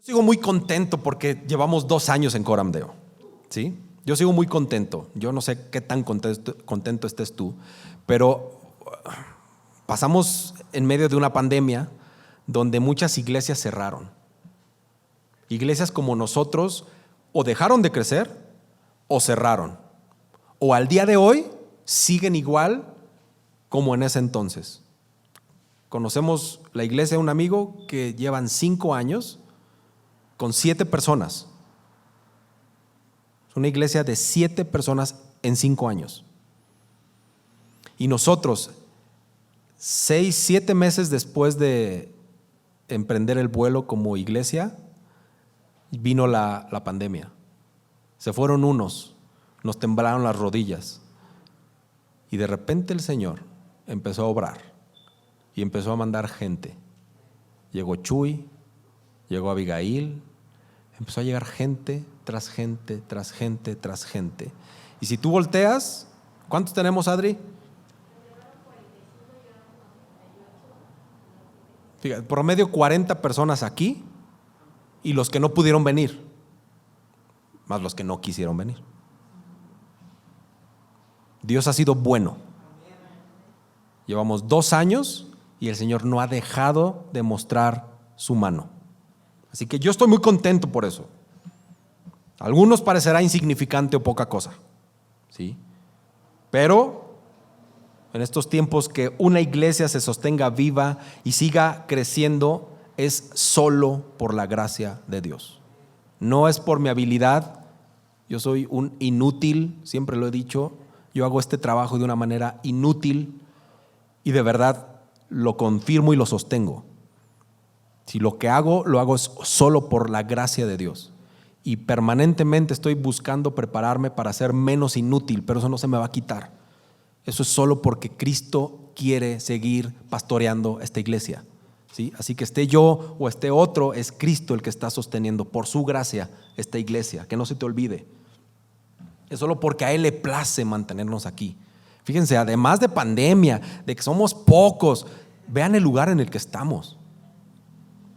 Sigo muy contento porque llevamos 2 años en Coram Deo, ¿sí? Yo sigo muy contento. Yo no sé qué tan contento estés tú, pero pasamos en medio de una pandemia donde muchas iglesias cerraron. Iglesias como nosotros o dejaron de crecer o cerraron. O al día de hoy siguen igual como en ese entonces. Conocemos la iglesia de un amigo que llevan 5 años con 7 personas. Es una iglesia de 7 personas en 5 años. Y nosotros, 6, 7 meses después de emprender el vuelo como iglesia, vino la pandemia. Se fueron unos, nos temblaron las rodillas. Y de repente el Señor empezó a obrar y empezó a mandar gente. Llegó Chuy, llegó Abigail, empezó a llegar gente tras gente, tras gente, tras gente. Y si tú volteas, ¿cuántos tenemos, Adri? Fíjate, promedio 40 personas aquí y los que no pudieron venir, más los que no quisieron venir. Dios ha sido bueno. Llevamos 2 años y el Señor no ha dejado de mostrar su mano. Así que yo estoy muy contento por eso. A algunos parecerá insignificante o poca cosa, ¿sí? Pero en estos tiempos que una iglesia se sostenga viva y siga creciendo es solo por la gracia de Dios. No es por mi habilidad. Yo soy un inútil, siempre lo he dicho. Yo hago este trabajo de una manera inútil y de verdad lo confirmo y lo sostengo. Si lo que hago, lo hago es solo por la gracia de Dios. Y permanentemente estoy buscando prepararme para ser menos inútil, pero eso no se me va a quitar. Eso es solo porque Cristo quiere seguir pastoreando esta iglesia, ¿sí? Así que esté yo o esté otro, es Cristo el que está sosteniendo por su gracia esta iglesia. Que no se te olvide. Es solo porque a Él le place mantenernos aquí. Fíjense, además de pandemia, de que somos pocos, vean el lugar en el que estamos.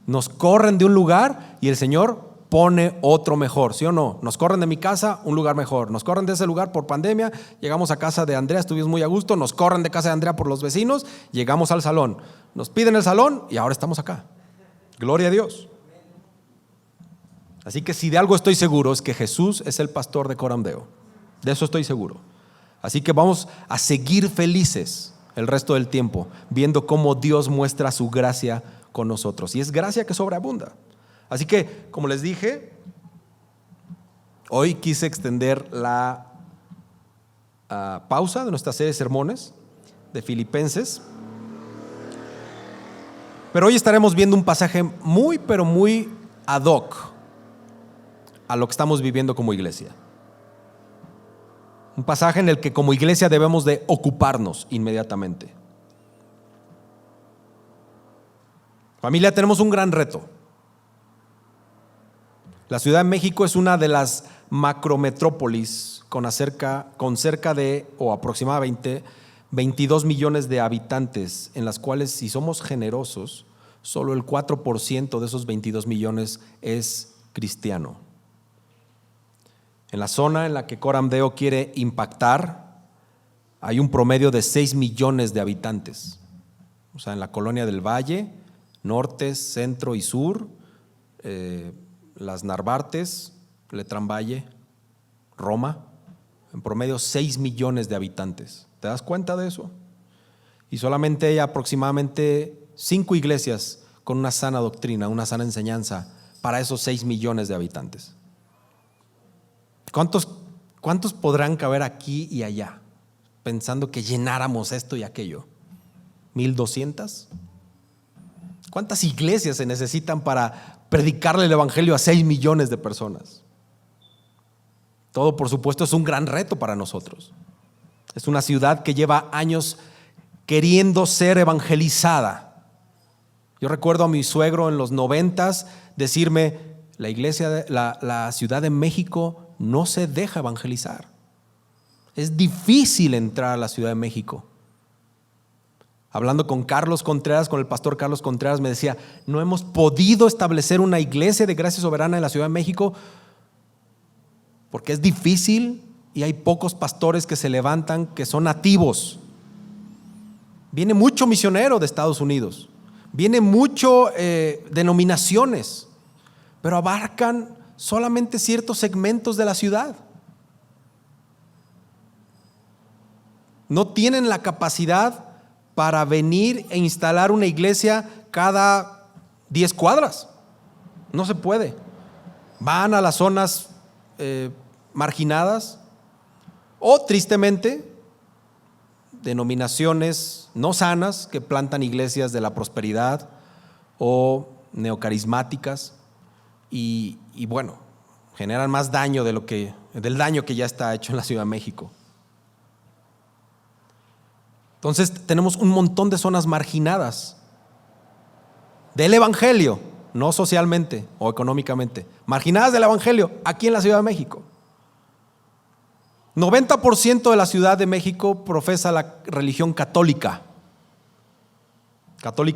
Nos corren de un lugar y el Señor pone otro mejor, ¿sí o no? Nos corren de mi casa, un lugar mejor. Nos corren de ese lugar por pandemia, llegamos a casa de Andrea, estuvimos muy a gusto. Nos corren de casa de Andrea por los vecinos, llegamos al salón. Nos piden el salón y ahora estamos acá. Gloria a Dios. Así que si de algo estoy seguro es que Jesús es el pastor de Coram Deo. De eso estoy seguro. Así que vamos a seguir felices el resto del tiempo, viendo cómo Dios muestra su gracia con nosotros. Y es gracia que sobreabunda. Así que, como les dije, hoy quise extender la pausa de nuestra serie de sermones de Filipenses. Pero hoy estaremos viendo un pasaje muy, pero muy ad hoc a lo que estamos viviendo como iglesia. Un pasaje en el que como iglesia debemos de ocuparnos inmediatamente. Familia, tenemos un gran reto. La Ciudad de México es una de las macrometrópolis con cerca de o aproximadamente 22 millones de habitantes, en las cuales, si somos generosos, solo el 4% de esos 22 millones es cristiano. En la zona en la que Coram Deo quiere impactar, hay un promedio de 6 millones de habitantes. O sea, en la colonia del Valle, norte, centro y sur, las Narvartes, Letrán Valle, Roma, en promedio 6 millones de habitantes. ¿Te das cuenta de eso? Y solamente hay aproximadamente 5 iglesias con una sana doctrina, una sana enseñanza para esos 6 millones de habitantes. ¿Cuántos podrán caber aquí y allá pensando que llenáramos esto y aquello? ¿1,200? ¿Cuántas iglesias se necesitan para predicarle el evangelio a 6 millones de personas? Todo, por supuesto, es un gran reto para nosotros. Es una ciudad que lleva años queriendo ser evangelizada. Yo recuerdo a mi suegro en los 90s decirme: la Ciudad de México no se deja evangelizar. Es difícil entrar a la Ciudad de México. Hablando con Carlos Contreras, con el pastor Carlos Contreras, me decía, no hemos podido establecer una iglesia de Gracia Soberana en la Ciudad de México porque es difícil y hay pocos pastores que se levantan que son nativos. Viene mucho misionero de Estados Unidos, viene mucho denominaciones, pero abarcan solamente ciertos segmentos de la ciudad. No tienen la capacidad para venir e instalar una iglesia cada 10 cuadras. No se puede. Van a las zonas marginadas o, tristemente, denominaciones no sanas que plantan iglesias de la prosperidad o neocarismáticas y bueno, generan más daño del daño que ya está hecho en la Ciudad de México. Entonces tenemos un montón de zonas marginadas del evangelio, no socialmente o económicamente, marginadas del evangelio aquí en la Ciudad de México. 90% de la Ciudad de México profesa la religión católica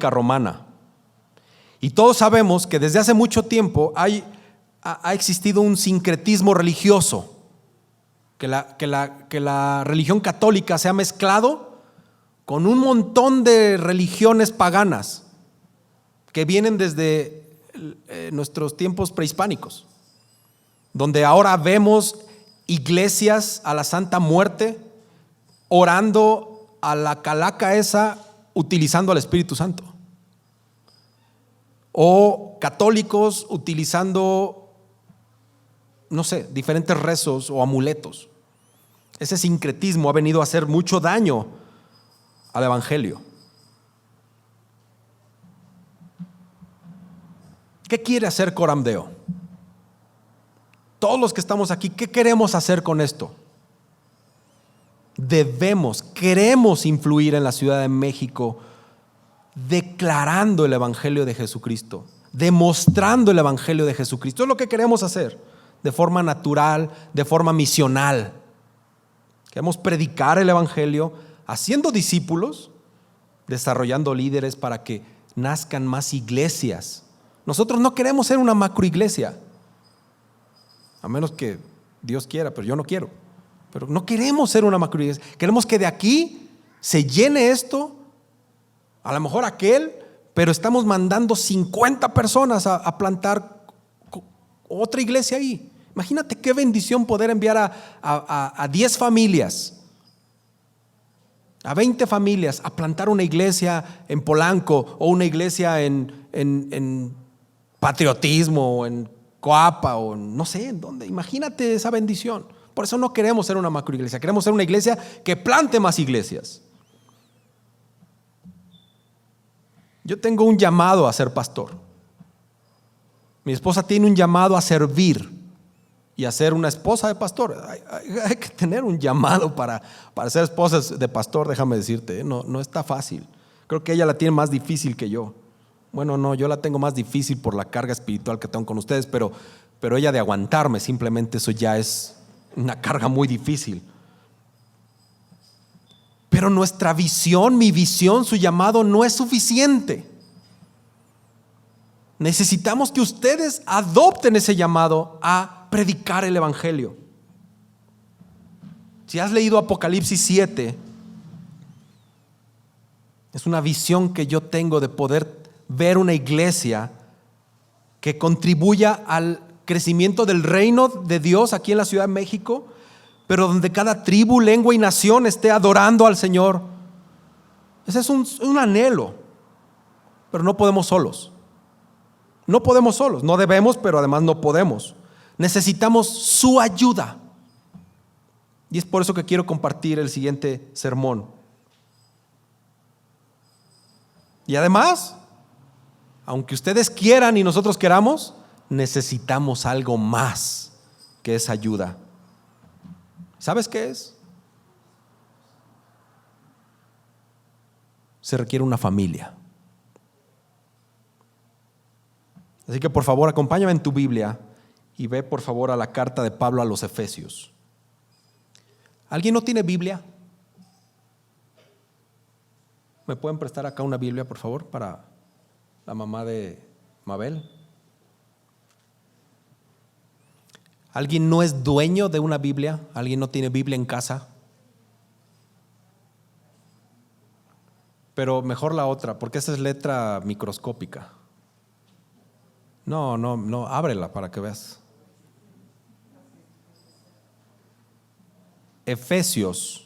romana. Y todos sabemos que desde hace mucho tiempo ha existido un sincretismo religioso, que la religión católica se ha mezclado con un montón de religiones paganas que vienen desde nuestros tiempos prehispánicos, donde ahora vemos iglesias a la Santa Muerte orando a la calaca esa utilizando al Espíritu Santo, o católicos utilizando, no sé, diferentes rezos o amuletos. Ese sincretismo ha venido a hacer mucho daño al evangelio. ¿Qué quiere hacer Coram Deo? Todos los que estamos aquí, ¿qué queremos hacer con esto? Queremos influir en la Ciudad de México declarando el evangelio de Jesucristo, demostrando el evangelio de Jesucristo. Es lo que queremos hacer de forma natural, de forma misional. Queremos predicar el evangelio, haciendo discípulos, desarrollando líderes para que nazcan más iglesias. Nosotros no queremos ser una macroiglesia, a menos que Dios quiera, pero yo no quiero. Pero no queremos ser una macroiglesia. Queremos que de aquí se llene esto, a lo mejor aquel, pero estamos mandando 50 personas a plantar otra iglesia ahí. Imagínate qué bendición poder enviar a 10 familias, a 20 familias a plantar una iglesia en Polanco o una iglesia en Patriotismo o en Coapa o no sé en dónde. Imagínate esa bendición. Por eso no queremos ser una macroiglesia, queremos ser una iglesia que plante más iglesias. Yo tengo un llamado a ser pastor. Mi esposa tiene un llamado a servir y a ser una esposa de pastor. Hay que tener un llamado para ser esposa de pastor, déjame decirte, no está fácil. Creo que ella la tiene más difícil que yo. Bueno, no, yo la tengo más difícil por la carga espiritual que tengo con ustedes, pero ella de aguantarme, simplemente eso ya es una carga muy difícil. Pero nuestra visión, mi visión, su llamado no es suficiente. Necesitamos que ustedes adopten ese llamado a predicar el evangelio. Si has leído Apocalipsis 7, es una visión que yo tengo de poder ver una iglesia que contribuya al crecimiento del reino de Dios aquí en la Ciudad de México, pero donde cada tribu, lengua y nación esté adorando al Señor. Ese es un anhelo, pero no podemos solos. No podemos solos, no debemos, pero además no podemos. Necesitamos su ayuda. Y es por eso que quiero compartir el siguiente sermón. Y además, aunque ustedes quieran y nosotros queramos, necesitamos algo más que esa ayuda. ¿Sabes qué es? Se requiere una familia. Así que por favor, acompáñame en tu Biblia y ve por favor a la carta de Pablo a los Efesios. ¿Alguien no tiene Biblia? ¿Me pueden prestar acá una Biblia, por favor, para la mamá de Mabel? ¿Alguien no es dueño de una Biblia? ¿Alguien no tiene Biblia en casa? Pero mejor la otra, porque esa es letra microscópica. No, ábrela para que veas. Efesios.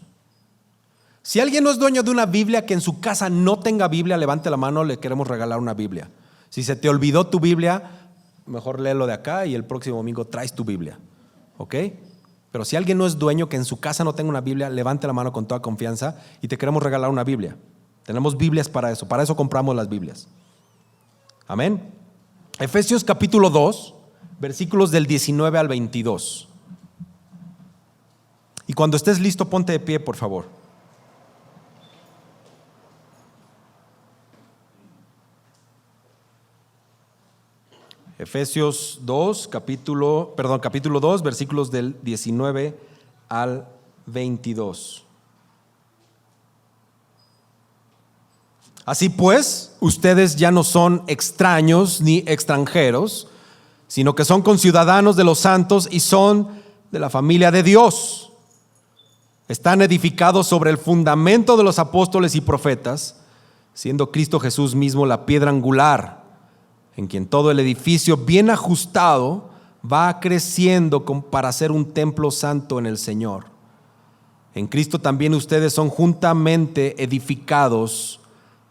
Si alguien no es dueño de una Biblia, que en su casa no tenga Biblia, levante la mano, le queremos regalar una Biblia. Si se te olvidó tu Biblia, mejor léelo de acá y el próximo domingo traes tu Biblia, ¿ok? Pero si alguien no es dueño, que en su casa no tenga una Biblia, levante la mano con toda confianza y te queremos regalar una Biblia. Tenemos Biblias para eso compramos las Biblias. Amén. Efesios capítulo 2, versículos del 19 al 22. Y cuando estés listo, ponte de pie, por favor. Efesios 2, capítulo 2, versículos del 19 al 22. Así pues, ustedes ya no son extraños ni extranjeros, sino que son conciudadanos de los santos y son de la familia de Dios. Están edificados sobre el fundamento de los apóstoles y profetas, siendo Cristo Jesús mismo la piedra angular, en quien todo el edificio bien ajustado va creciendo para ser un templo santo en el Señor. En Cristo también ustedes son juntamente edificados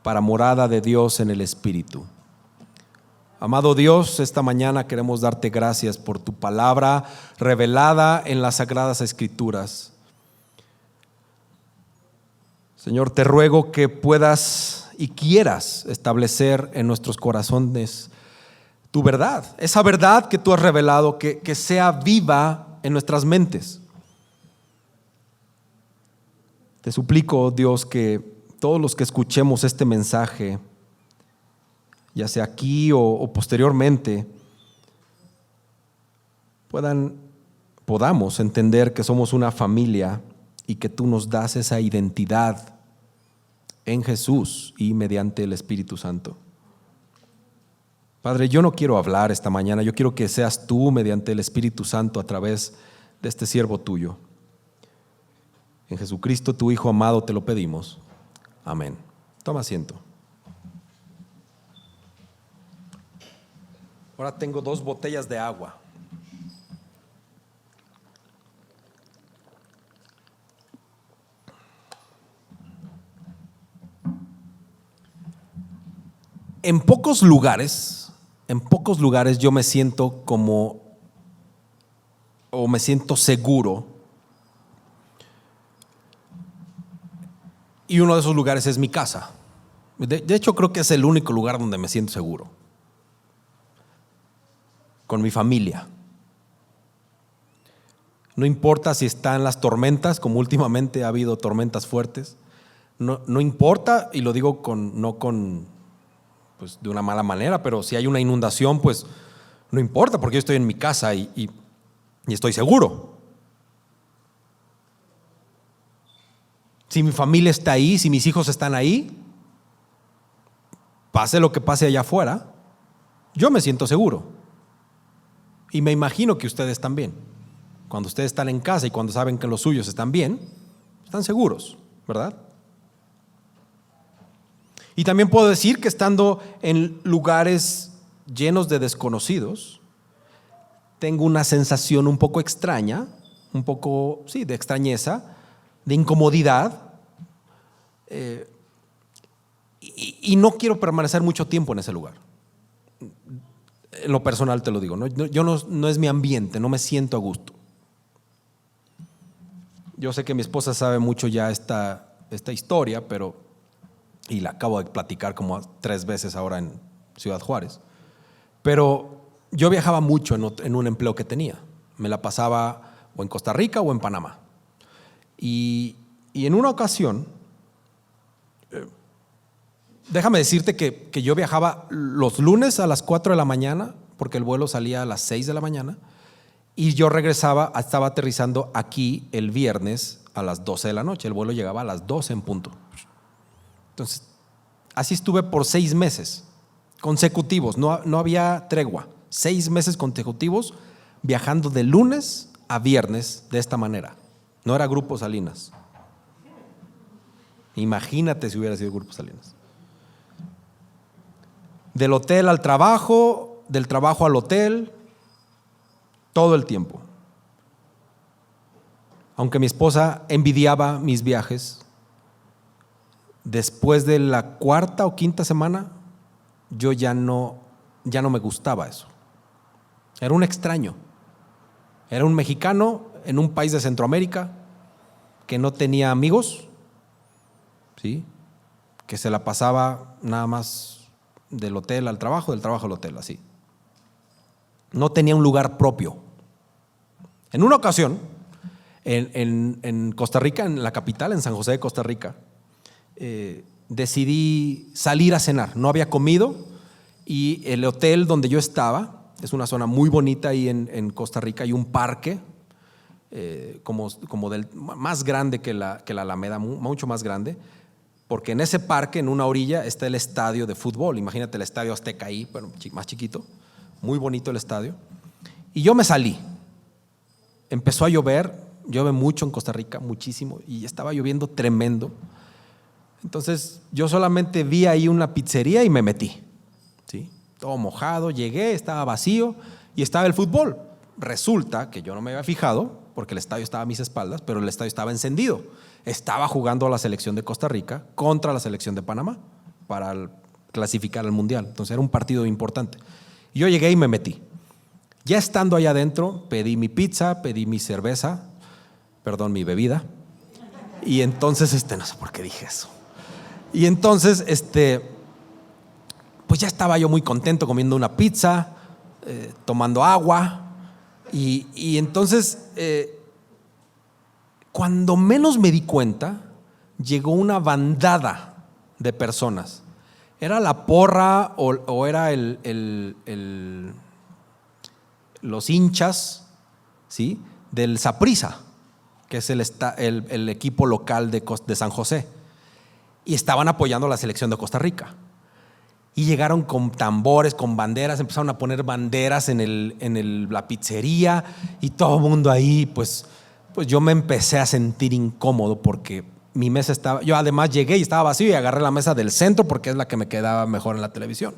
para morada de Dios en el Espíritu. Amado Dios, esta mañana queremos darte gracias por tu palabra revelada en las Sagradas Escrituras. Señor, te ruego que puedas y quieras establecer en nuestros corazones tu verdad, esa verdad que tú has revelado, que sea viva en nuestras mentes. Te suplico, Dios, que todos los que escuchemos este mensaje, ya sea aquí o posteriormente, podamos entender que somos una familia y que tú nos das esa identidad en Jesús y mediante el Espíritu Santo. Padre, yo no quiero hablar esta mañana, yo quiero que seas tú mediante el Espíritu Santo a través de este siervo tuyo. En Jesucristo, tu Hijo amado, te lo pedimos. Amén. Toma asiento. Ahora tengo 2 botellas de agua. En pocos lugares yo me siento me siento seguro. Y uno de esos lugares es mi casa. De hecho, creo que es el único lugar donde me siento seguro. Con mi familia. No importa si están las tormentas, como últimamente ha habido tormentas fuertes. No importa, y lo digo pues de una mala manera, pero si hay una inundación, pues no importa, porque yo estoy en mi casa y estoy seguro. Si mi familia está ahí, si mis hijos están ahí, pase lo que pase allá afuera, yo me siento seguro. Y me imagino que ustedes también. Cuando ustedes están en casa y cuando saben que los suyos están bien, están seguros, ¿verdad? Y también puedo decir que estando en lugares llenos de desconocidos, tengo una sensación un poco extraña, un poco, sí, de extrañeza, de incomodidad, y no quiero permanecer mucho tiempo en ese lugar. En lo personal te lo digo, no es mi ambiente, no me siento a gusto. Yo sé que mi esposa sabe mucho ya esta historia, y la acabo de platicar como 3 veces ahora en Ciudad Juárez, pero yo viajaba mucho en un empleo que tenía. Me la pasaba o en Costa Rica o en Panamá. Y en una ocasión, déjame decirte que yo viajaba los lunes a las 4 de la mañana, porque el vuelo salía a las 6 de la mañana, y yo estaba aterrizando aquí el viernes a las 12 de la noche. El vuelo llegaba a las 12 en punto. Entonces Así estuve por 6 meses consecutivos, no había tregua. 6 meses consecutivos viajando de lunes a viernes de esta manera. No era Grupo Salinas. Imagínate si hubiera sido Grupo Salinas. Del hotel al trabajo, del trabajo al hotel, todo el tiempo. Aunque mi esposa envidiaba mis viajes, después de la 4ª o 5ª semana, yo ya no me gustaba eso. Era un extraño. Era un mexicano en un país de Centroamérica que no tenía amigos, ¿sí? Que se la pasaba nada más del hotel al trabajo, del trabajo al hotel, así. No tenía un lugar propio. En una ocasión, en Costa Rica, en la capital, en San José de Costa Rica, decidí salir a cenar. No había comido y el hotel donde yo estaba, es una zona muy bonita ahí en Costa Rica, hay un parque como más grande que la Alameda, mucho más grande, porque en ese parque, en una orilla, está el estadio de fútbol. Imagínate el estadio Azteca ahí, bueno, más chiquito, muy bonito el estadio. Y yo me salí. Empezó a llover, llueve mucho en Costa Rica, muchísimo, y estaba lloviendo tremendo. Entonces yo solamente vi ahí una pizzería y me metí, ¿sí? Todo mojado, llegué, estaba vacío y estaba el fútbol. Resulta que yo no me había fijado porque el estadio estaba a mis espaldas, pero el estadio estaba encendido. Estaba jugando la selección de Costa Rica contra la selección de Panamá para clasificar al Mundial. Entonces era un partido importante. Y yo llegué y me metí. Ya estando allá adentro, pedí mi pizza, pedí mi cerveza, mi bebida. Y entonces, no sé por qué dije eso. Y entonces, pues ya estaba yo muy contento comiendo una pizza, tomando agua. Y entonces, cuando menos me di cuenta, llegó una bandada de personas. Era la porra o era los hinchas, ¿sí?, del Saprissa, que es el equipo local de San José. Y estaban apoyando a la selección de Costa Rica. Y llegaron con tambores, con banderas, empezaron a poner banderas en la pizzería y todo el mundo ahí, pues yo me empecé a sentir incómodo porque mi mesa estaba, yo además llegué y estaba vacío y agarré la mesa del centro porque es la que me quedaba mejor en la televisión.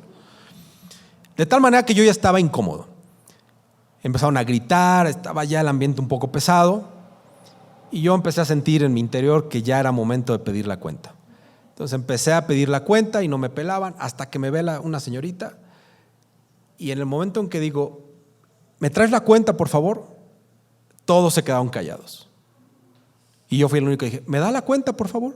De tal manera que yo ya estaba incómodo. Empezaron a gritar, estaba ya el ambiente un poco pesado y yo empecé a sentir en mi interior que ya era momento de pedir la cuenta. Entonces empecé a pedir la cuenta y no me pelaban hasta que me ve una señorita y en el momento en que digo, ¿me traes la cuenta, por favor? Todos se quedaron callados. Y yo fui el único que dije, ¿me da la cuenta, por favor?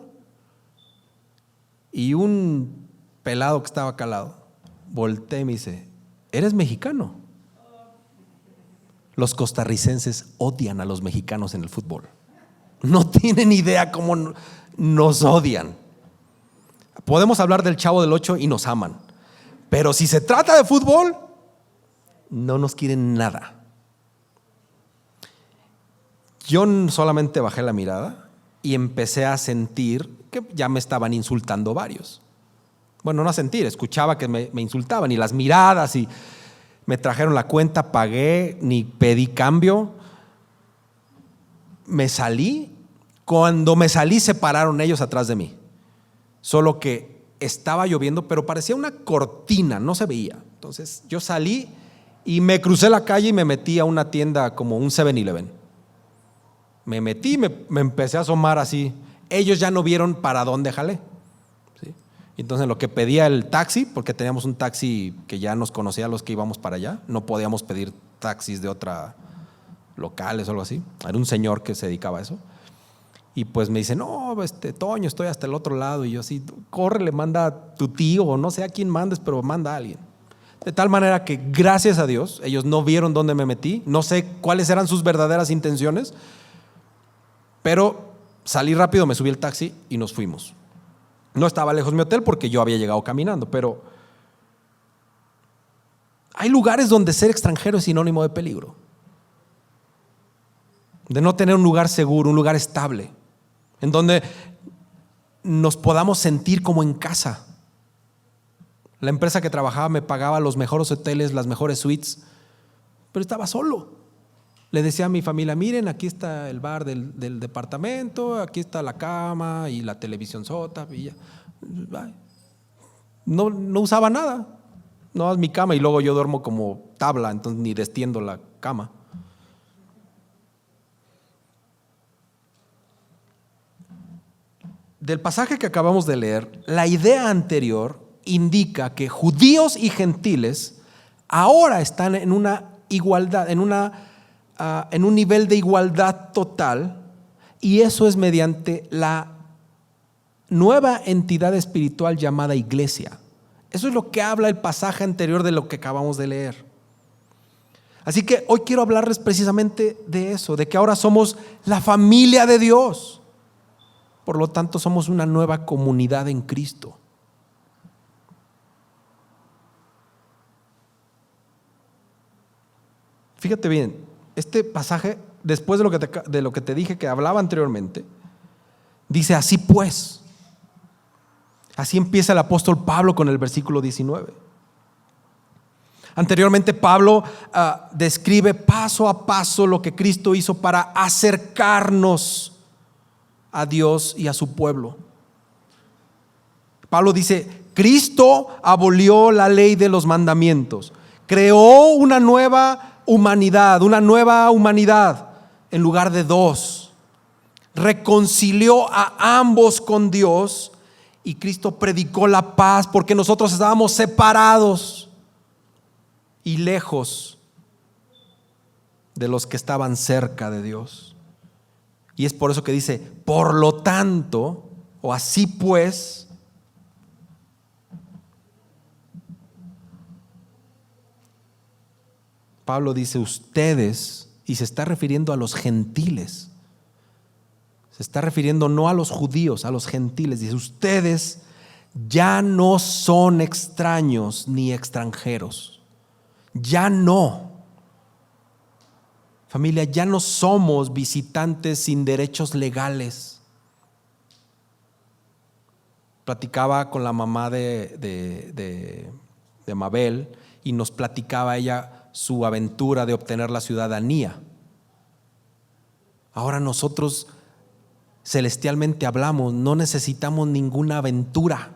Y un pelado que estaba acá al lado volteé y me dice, ¿eres mexicano? Los costarricenses odian a los mexicanos en el fútbol. No tienen idea cómo nos odian. Podemos hablar del Chavo del Ocho y nos aman, pero si se trata de fútbol, no nos quieren nada. Yo solamente bajé la mirada y empecé a sentir que ya me estaban insultando varios. Bueno, no a sentir, escuchaba que me insultaban y las miradas y me trajeron la cuenta, pagué, ni pedí cambio. Me salí. Cuando me salí se pararon ellos atrás de mí. Solo que estaba lloviendo, pero parecía una cortina, no se veía. Entonces yo salí y me crucé la calle y me metí a una tienda como un 7-Eleven. Me metí, me empecé a asomar así. Ellos ya no vieron para dónde jalé, ¿sí? Entonces lo que pedía el taxi, porque teníamos un taxi que ya nos conocía a los que íbamos para allá, no podíamos pedir taxis de otra locales o algo así. Era un señor que se dedicaba a eso. Y pues me dice, no, Toño, estoy hasta el otro lado. Y yo así, córrele, manda a tu tío, o no sé a quién mandes, pero manda a alguien. De tal manera que, gracias a Dios, ellos no vieron dónde me metí. No sé cuáles eran sus verdaderas intenciones, pero salí rápido, me subí al taxi y nos fuimos. No estaba lejos mi hotel porque yo había llegado caminando, pero hay lugares donde ser extranjero es sinónimo de peligro, de no tener un lugar seguro, un lugar estable, en donde nos podamos sentir como en casa. La empresa que trabajaba me pagaba los mejores hoteles, las mejores suites, pero estaba solo. Le decía a mi familia, miren, aquí está el bar del departamento, aquí está la cama y la televisión sota. Y ya. No usaba nada. No, es mi cama y luego yo duermo como tabla, entonces ni destiendo la cama. Del pasaje que acabamos de leer, la idea anterior indica que judíos y gentiles ahora están en una igualdad, en un nivel de igualdad total, y eso es mediante la nueva entidad espiritual llamada iglesia. Eso es lo que habla el pasaje anterior de lo que acabamos de leer. Así que hoy quiero hablarles precisamente de eso, de que ahora somos la familia de Dios. Por lo tanto, somos una nueva comunidad en Cristo. Fíjate bien, este pasaje, después de lo que te dije que hablaba anteriormente, dice así pues. Así empieza el apóstol Pablo con el versículo 19. Anteriormente Pablo describe paso a paso lo que Cristo hizo para acercarnos a Dios y a su pueblo. Pablo dice, Cristo abolió la ley de los mandamientos, creó una nueva humanidad en lugar de dos, reconcilió a ambos con Dios, y Cristo predicó la paz porque nosotros estábamos separados y lejos de los que estaban cerca de Dios. Y es por eso que dice, por lo tanto, o así pues, Pablo dice ustedes, y se está refiriendo a los gentiles. Se está refiriendo no a los judíos, a los gentiles. Dice, ustedes ya no son extraños ni extranjeros. Ya no. Familia, ya no somos visitantes sin derechos legales. Platicaba con la mamá de Mabel y nos platicaba ella su aventura de obtener la ciudadanía. Ahora nosotros celestialmente hablamos, no necesitamos ninguna aventura.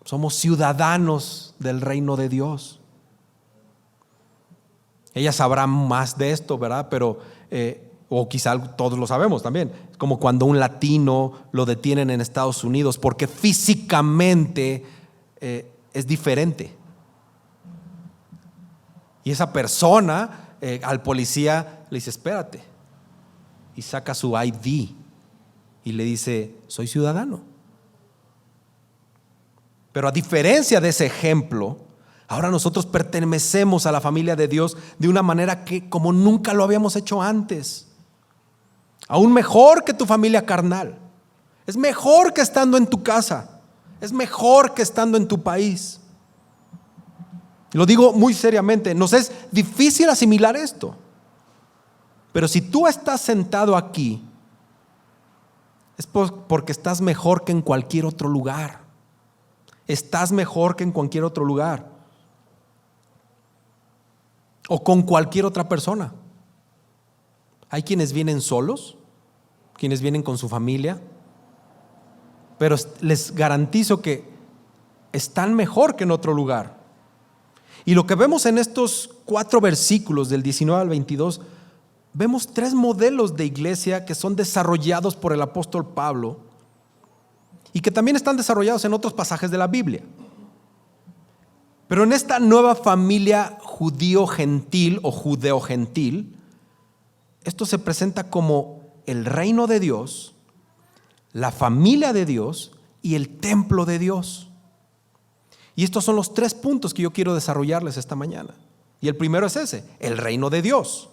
Somos ciudadanos del reino de Dios. Ella sabrá más de esto, ¿verdad? Pero, o quizá todos lo sabemos también. Es como cuando un latino lo detienen en Estados Unidos porque físicamente es diferente. Y esa persona al policía le dice, espérate. Y saca su ID y le dice, soy ciudadano. Pero a diferencia de ese ejemplo, ahora nosotros pertenecemos a la familia de Dios de una manera que como nunca lo habíamos hecho antes. Aún mejor que tu familia carnal. Es mejor que estando en tu casa. Es mejor que estando en tu país. Lo digo muy seriamente, nos es difícil asimilar esto. Pero si tú estás sentado aquí, es porque estás mejor que en cualquier otro lugar. Estás mejor que en cualquier otro lugar. O con cualquier otra persona. Hay quienes vienen solos, quienes vienen con su familia, pero les garantizo que están mejor que en otro lugar. Y lo que vemos en estos 4 versículos del 19 al 22, vemos 3 modelos de iglesia que son desarrollados por el apóstol Pablo y que también están desarrollados en otros pasajes de la Biblia. Pero en esta nueva familia judío-gentil o judeo-gentil, esto se presenta como el reino de Dios, la familia de Dios y el templo de Dios. Y estos son los 3 puntos que yo quiero desarrollarles esta mañana. Y el primero es ese, el reino de Dios.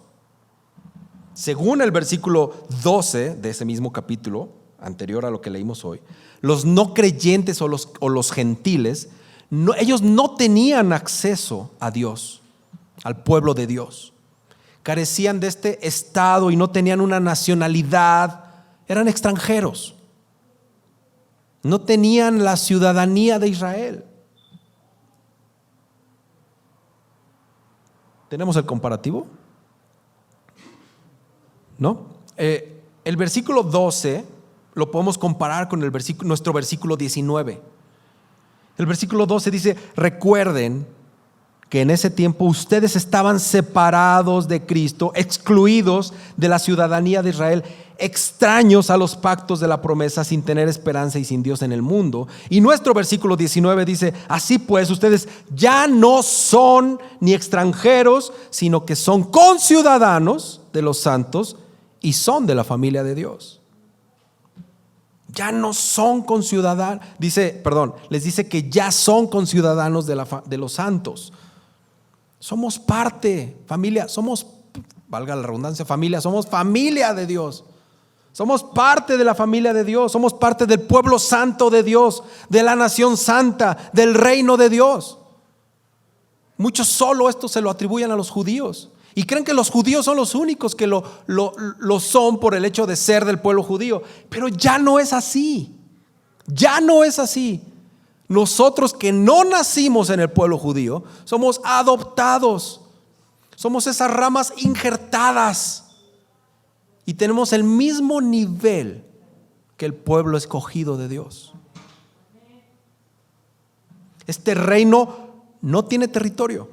Según el versículo 12 de ese mismo capítulo, anterior a lo que leímos hoy, los no creyentes o los gentiles, ellos no tenían acceso a Dios, al pueblo de Dios. Carecían de este estado y no tenían una nacionalidad, eran extranjeros. No tenían la ciudadanía de Israel. ¿Tenemos el comparativo? ¿No? El versículo 12 lo podemos comparar con nuestro versículo 19. El versículo 12 dice: recuerden que en ese tiempo ustedes estaban separados de Cristo, excluidos de la ciudadanía de Israel, extraños a los pactos de la promesa, sin tener esperanza y sin Dios en el mundo. Y nuestro versículo 19 dice: así pues, ustedes ya no son ni extranjeros, sino que son conciudadanos de los santos y son de la familia de Dios. Ya no son conciudadanos, les dice que ya son conciudadanos de los santos. Somos parte, familia, valga la redundancia, somos familia de Dios. Somos parte de la familia de Dios, somos parte del pueblo santo de Dios, de la nación santa, del reino de Dios. Muchos solo esto se lo atribuyen a los judíos y creen que los judíos son los únicos que lo son por el hecho de ser del pueblo judío. Pero ya no es así, ya no es así. Nosotros que no nacimos en el pueblo judío, somos adoptados, somos esas ramas injertadas y tenemos el mismo nivel que el pueblo escogido de Dios. Este reino no tiene territorio.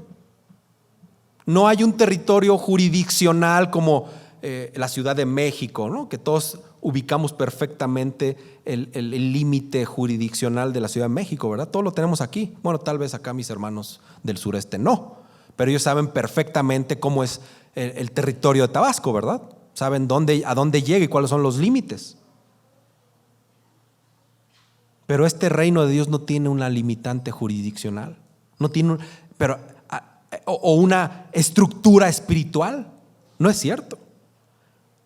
No hay un territorio jurisdiccional como la Ciudad de México, ¿no? Que todos ubicamos perfectamente el límite jurisdiccional de la Ciudad de México, ¿verdad? Todo lo tenemos aquí. Bueno, tal vez acá mis hermanos del sureste no, pero ellos saben perfectamente cómo es el territorio de Tabasco, ¿verdad? Saben a dónde llega y cuáles son los límites. Pero este reino de Dios no tiene una limitante jurisdiccional, no tiene o una estructura espiritual. No es cierto.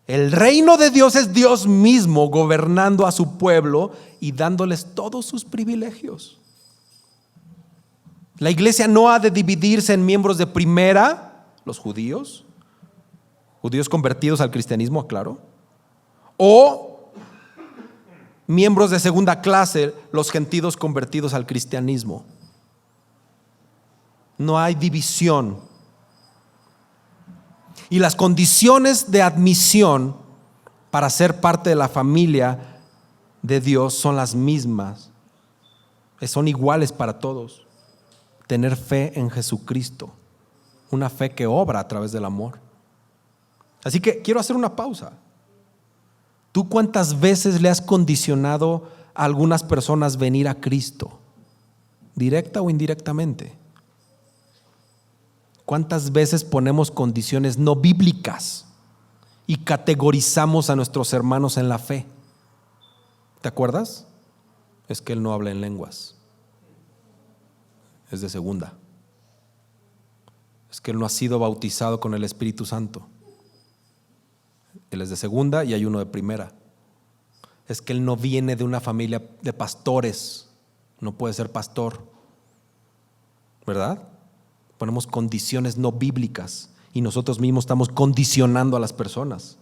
El reino de Dios es Dios mismo gobernando a su pueblo y dándoles todos sus privilegios. La iglesia no ha de dividirse en miembros de primera, los judíos convertidos al cristianismo, aclaro, o miembros de segunda clase, los gentiles convertidos al cristianismo. No hay división. Y las condiciones de admisión para ser parte de la familia de Dios son las mismas, son iguales para todos. Tener fe en Jesucristo, una fe que obra a través del amor. Así que quiero hacer una pausa. ¿Tú cuántas veces le has condicionado a algunas personas venir a Cristo? ¿Directa o indirectamente? ¿Cuántas veces ponemos condiciones no bíblicas y categorizamos a nuestros hermanos en la fe? ¿Te acuerdas? Es que él no habla en lenguas, es de segunda. Es que él no ha sido bautizado con el Espíritu Santo. Él es de segunda y hay uno de primera. Es que él no viene de una familia de pastores, no puede ser pastor, ¿verdad? Ponemos condiciones no bíblicas y nosotros mismos estamos condicionando a las personas.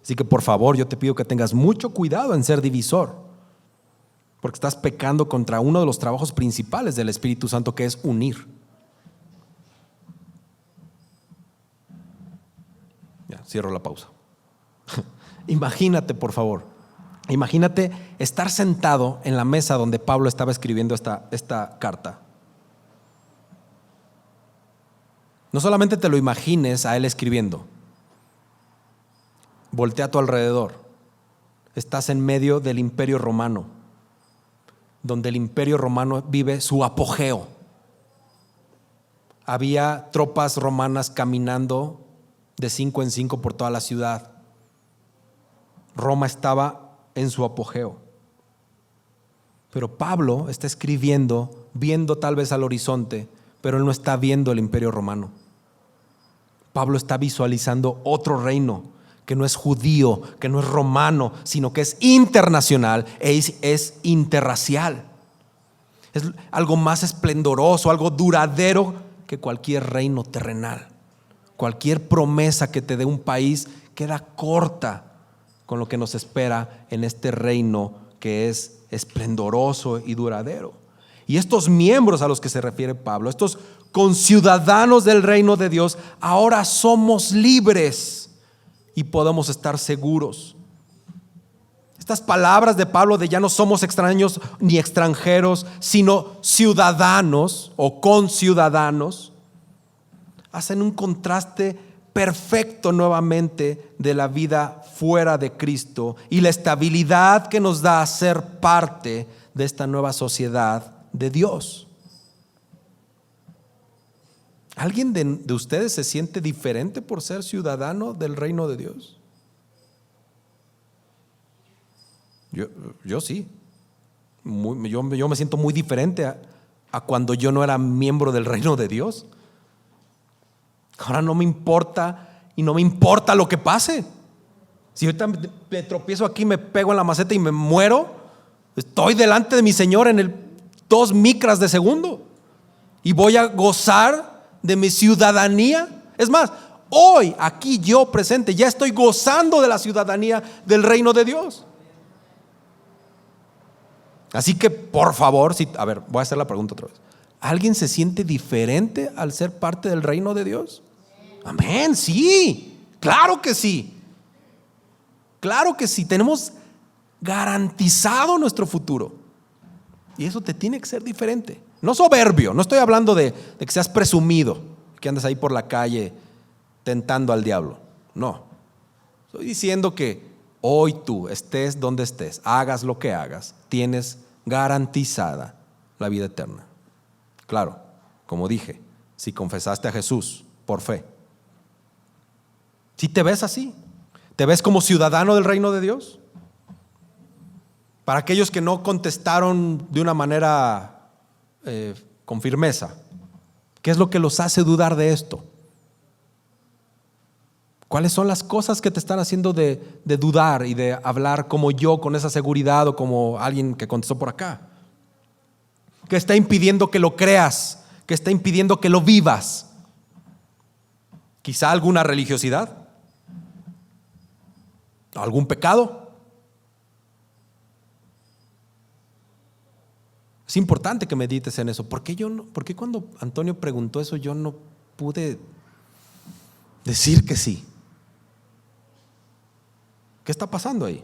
Así que por favor, yo te pido que tengas mucho cuidado en ser divisor, porque estás pecando contra uno de los trabajos principales del Espíritu Santo, que es unir. Ya, cierro la pausa. Imagínate, por favor, estar sentado en la mesa donde Pablo estaba escribiendo esta carta. No solamente te lo imagines a él escribiendo. Voltea a tu alrededor. Estás en medio del Imperio Romano, donde el Imperio Romano vive su apogeo. Había tropas romanas caminando de 5 en 5 por toda la ciudad. Roma estaba en su apogeo. Pero Pablo está escribiendo, viendo tal vez al horizonte, pero él no está viendo el Imperio Romano. Pablo está visualizando otro reino que no es judío, que no es romano, sino que es internacional, es interracial. Es algo más esplendoroso, algo duradero que cualquier reino terrenal. Cualquier promesa que te dé un país queda corta con lo que nos espera en este reino que es esplendoroso y duradero. Y estos miembros a los que se refiere Pablo, estos conciudadanos del reino de Dios, ahora somos libres y podemos estar seguros. Estas palabras de Pablo de ya no somos extraños ni extranjeros, sino ciudadanos o conciudadanos, hacen un contraste perfecto nuevamente de la vida fuera de Cristo y la estabilidad que nos da ser parte de esta nueva sociedad de Dios. ¿Alguien de ustedes se siente diferente por ser ciudadano del reino de Dios? Yo sí. Yo me siento muy diferente a cuando yo no era miembro del reino de Dios. Ahora no me importa y no me importa lo que pase. Si ahorita me tropiezo aquí, me pego en la maceta y me muero, estoy delante de mi Señor en el 2 micras de segundo y voy a gozar de mi ciudadanía. Es más, hoy aquí yo presente ya estoy gozando de la ciudadanía del reino de Dios. Así que por favor, voy a hacer la pregunta otra vez. ¿Alguien se siente diferente al ser parte del reino de Dios? Amén, sí, claro que sí. Claro que sí, tenemos garantizado nuestro futuro. Y eso te tiene que ser diferente. No soberbio, no estoy hablando de que seas presumido, que andes ahí por la calle tentando al diablo. No, estoy diciendo que hoy tú, estés donde estés, hagas lo que hagas, tienes garantizada la vida eterna. Claro, como dije, si confesaste a Jesús por fe. Si te ves así, ¿te ves como ciudadano del reino de Dios? Para aquellos que no contestaron de una manera con firmeza, ¿qué es lo que los hace dudar de esto? ¿Cuáles son las cosas que te están haciendo de dudar y de hablar como yo, con esa seguridad, o como alguien que contestó por acá? ¿Qué está impidiendo que lo creas? ¿Qué está impidiendo que lo vivas? ¿Quizá alguna religiosidad? ¿Algún pecado? Es importante que medites en eso. ¿Por qué cuando Antonio preguntó eso yo no pude decir que sí? ¿Qué está pasando ahí?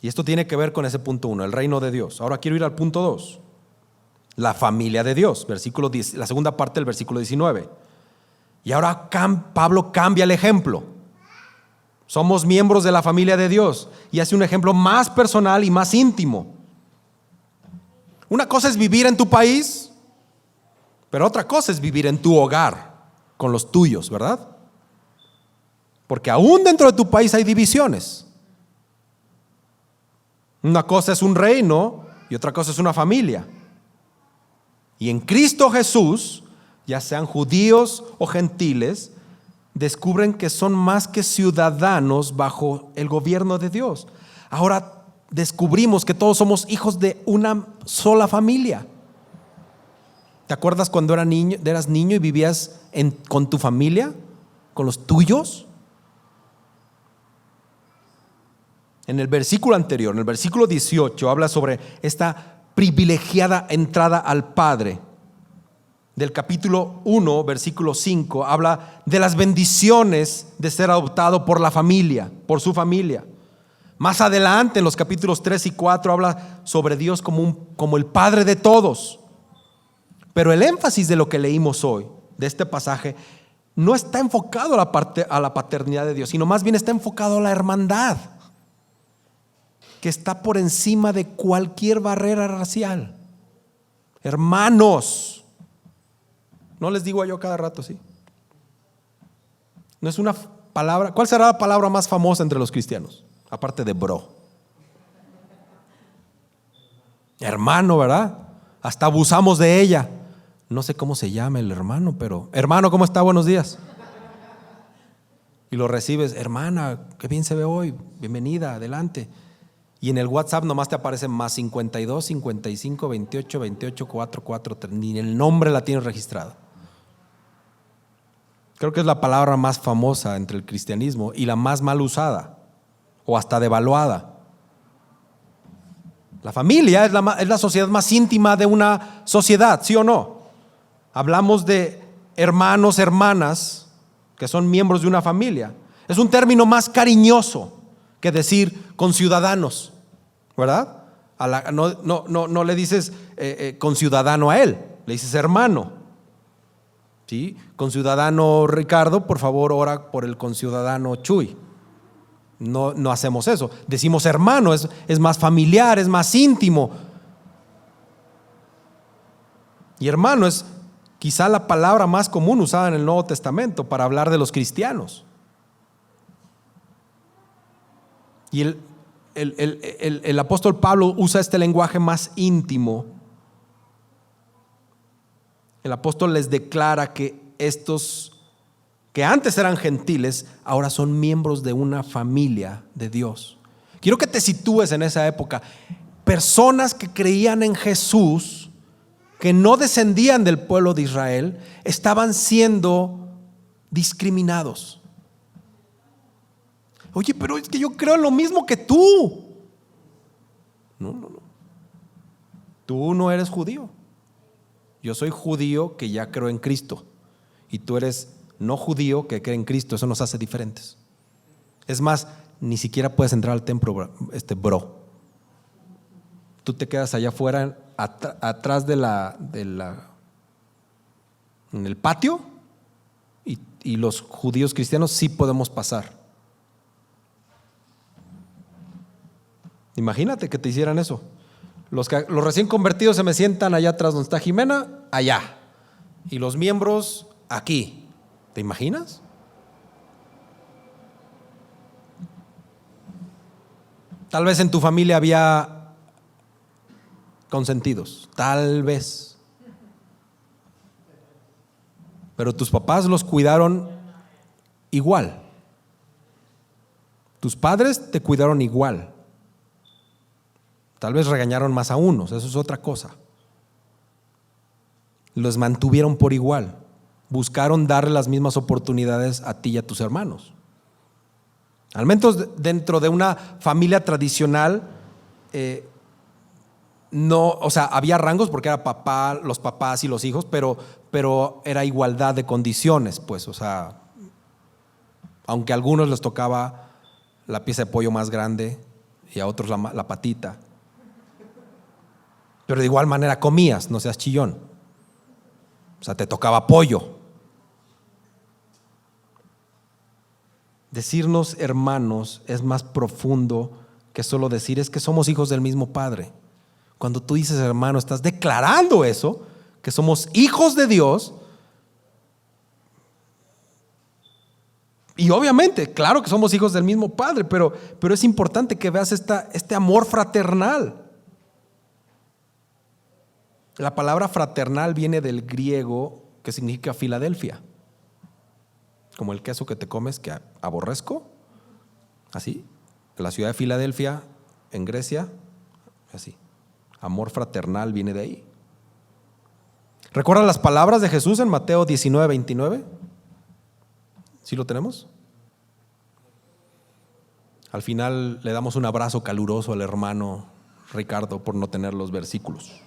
Y esto tiene que ver con ese punto 1, el reino de Dios. Ahora quiero ir al punto 2, la familia de Dios, versículo 10, la segunda parte del versículo 19. Y ahora Pablo cambia el ejemplo. Somos miembros de la familia de Dios y hace un ejemplo más personal y más íntimo. Una cosa es vivir en tu país, pero otra cosa es vivir en tu hogar, con los tuyos, ¿verdad? Porque aún dentro de tu país hay divisiones. Una cosa es un reino y otra cosa es una familia. Y en Cristo Jesús, ya sean judíos o gentiles, descubren que son más que ciudadanos bajo el gobierno de Dios. Ahora descubrimos que todos somos hijos de una sola familia. ¿Te acuerdas cuando eras niño y vivías con tu familia, con los tuyos? En el versículo anterior, en el versículo 18, habla sobre esta privilegiada entrada al Padre. Del capítulo 1, versículo 5, habla de las bendiciones de ser adoptado por la familia, por su familia. Más adelante, en los capítulos 3 y 4, habla sobre Dios como el Padre de todos. Pero el énfasis de lo que leímos hoy, de este pasaje, no está enfocado a la paternidad de Dios, sino más bien está enfocado a la hermandad, que está por encima de cualquier barrera racial. Hermanos, no les digo yo cada rato, sí. No es una palabra. ¿Cuál será la palabra más famosa entre los cristianos? Aparte de bro. Hermano, ¿verdad? Hasta abusamos de ella. No sé cómo se llama el hermano, pero hermano, ¿cómo está? Buenos días. Y lo recibes, hermana, qué bien se ve hoy, bienvenida, adelante. Y en el WhatsApp nomás te aparecen más 52, 55, 28, 28, 4, 4, 3. Ni el nombre la tienes registrada. Creo que es la palabra más famosa entre el cristianismo y la más mal usada o hasta devaluada. La familia es la sociedad más íntima de una sociedad, ¿sí o no? Hablamos de hermanos, hermanas, que son miembros de una familia. Es un término más cariñoso que decir conciudadanos, ¿verdad? No le dices conciudadano a él, le dices hermano. ¿Sí? Conciudadano Ricardo, por favor, ora por el conciudadano Chuy. No hacemos eso. Decimos hermano, es más familiar, es más íntimo. Y hermano es quizá la palabra más común usada en el Nuevo Testamento para hablar de los cristianos. Y el apóstol Pablo usa este lenguaje más íntimo. El apóstol les declara que estos que antes eran gentiles, ahora son miembros de una familia de Dios. Quiero que te sitúes en esa época. Personas que creían en Jesús, que no descendían del pueblo de Israel, estaban siendo discriminados. Oye, pero es que yo creo en lo mismo que tú. No. Tú no eres judío. Yo soy judío que ya creo en Cristo. Y tú eres no judío que cree en Cristo. Eso nos hace diferentes. Es más, ni siquiera puedes entrar al templo, bro. Tú te quedas allá afuera, atrás en el patio, y los judíos cristianos sí podemos pasar. Imagínate que te hicieran eso. Los recién convertidos se me sientan allá atrás donde está Jimena, allá. Y los miembros aquí. ¿Te imaginas? Tal vez en tu familia había consentidos, tal vez. Pero tus papás los cuidaron igual. Tus padres te cuidaron igual. Tal vez regañaron más a unos, eso es otra cosa. Los mantuvieron por igual. Buscaron darle las mismas oportunidades a ti y a tus hermanos. Al menos dentro de una familia tradicional, había rangos porque era los papás y los hijos, pero era igualdad de condiciones, pues, aunque a algunos les tocaba la pieza de pollo más grande y a otros la patita. Pero de igual manera comías, no seas chillón. Te tocaba pollo. Decirnos hermanos es más profundo que solo decir es que somos hijos del mismo Padre. Cuando tú dices hermano, estás declarando eso, que somos hijos de Dios. Y obviamente, claro que somos hijos del mismo Padre, pero es importante que veas este amor fraternal. La palabra fraternal viene del griego que significa Filadelfia. Como el queso que te comes que aborrezco. Así. La ciudad de Filadelfia, en Grecia, así. Amor fraternal viene de ahí. ¿Recuerdan las palabras de Jesús en Mateo 19:29? ¿Sí lo tenemos? Al final le damos un abrazo caluroso al hermano Ricardo por no tener los versículos.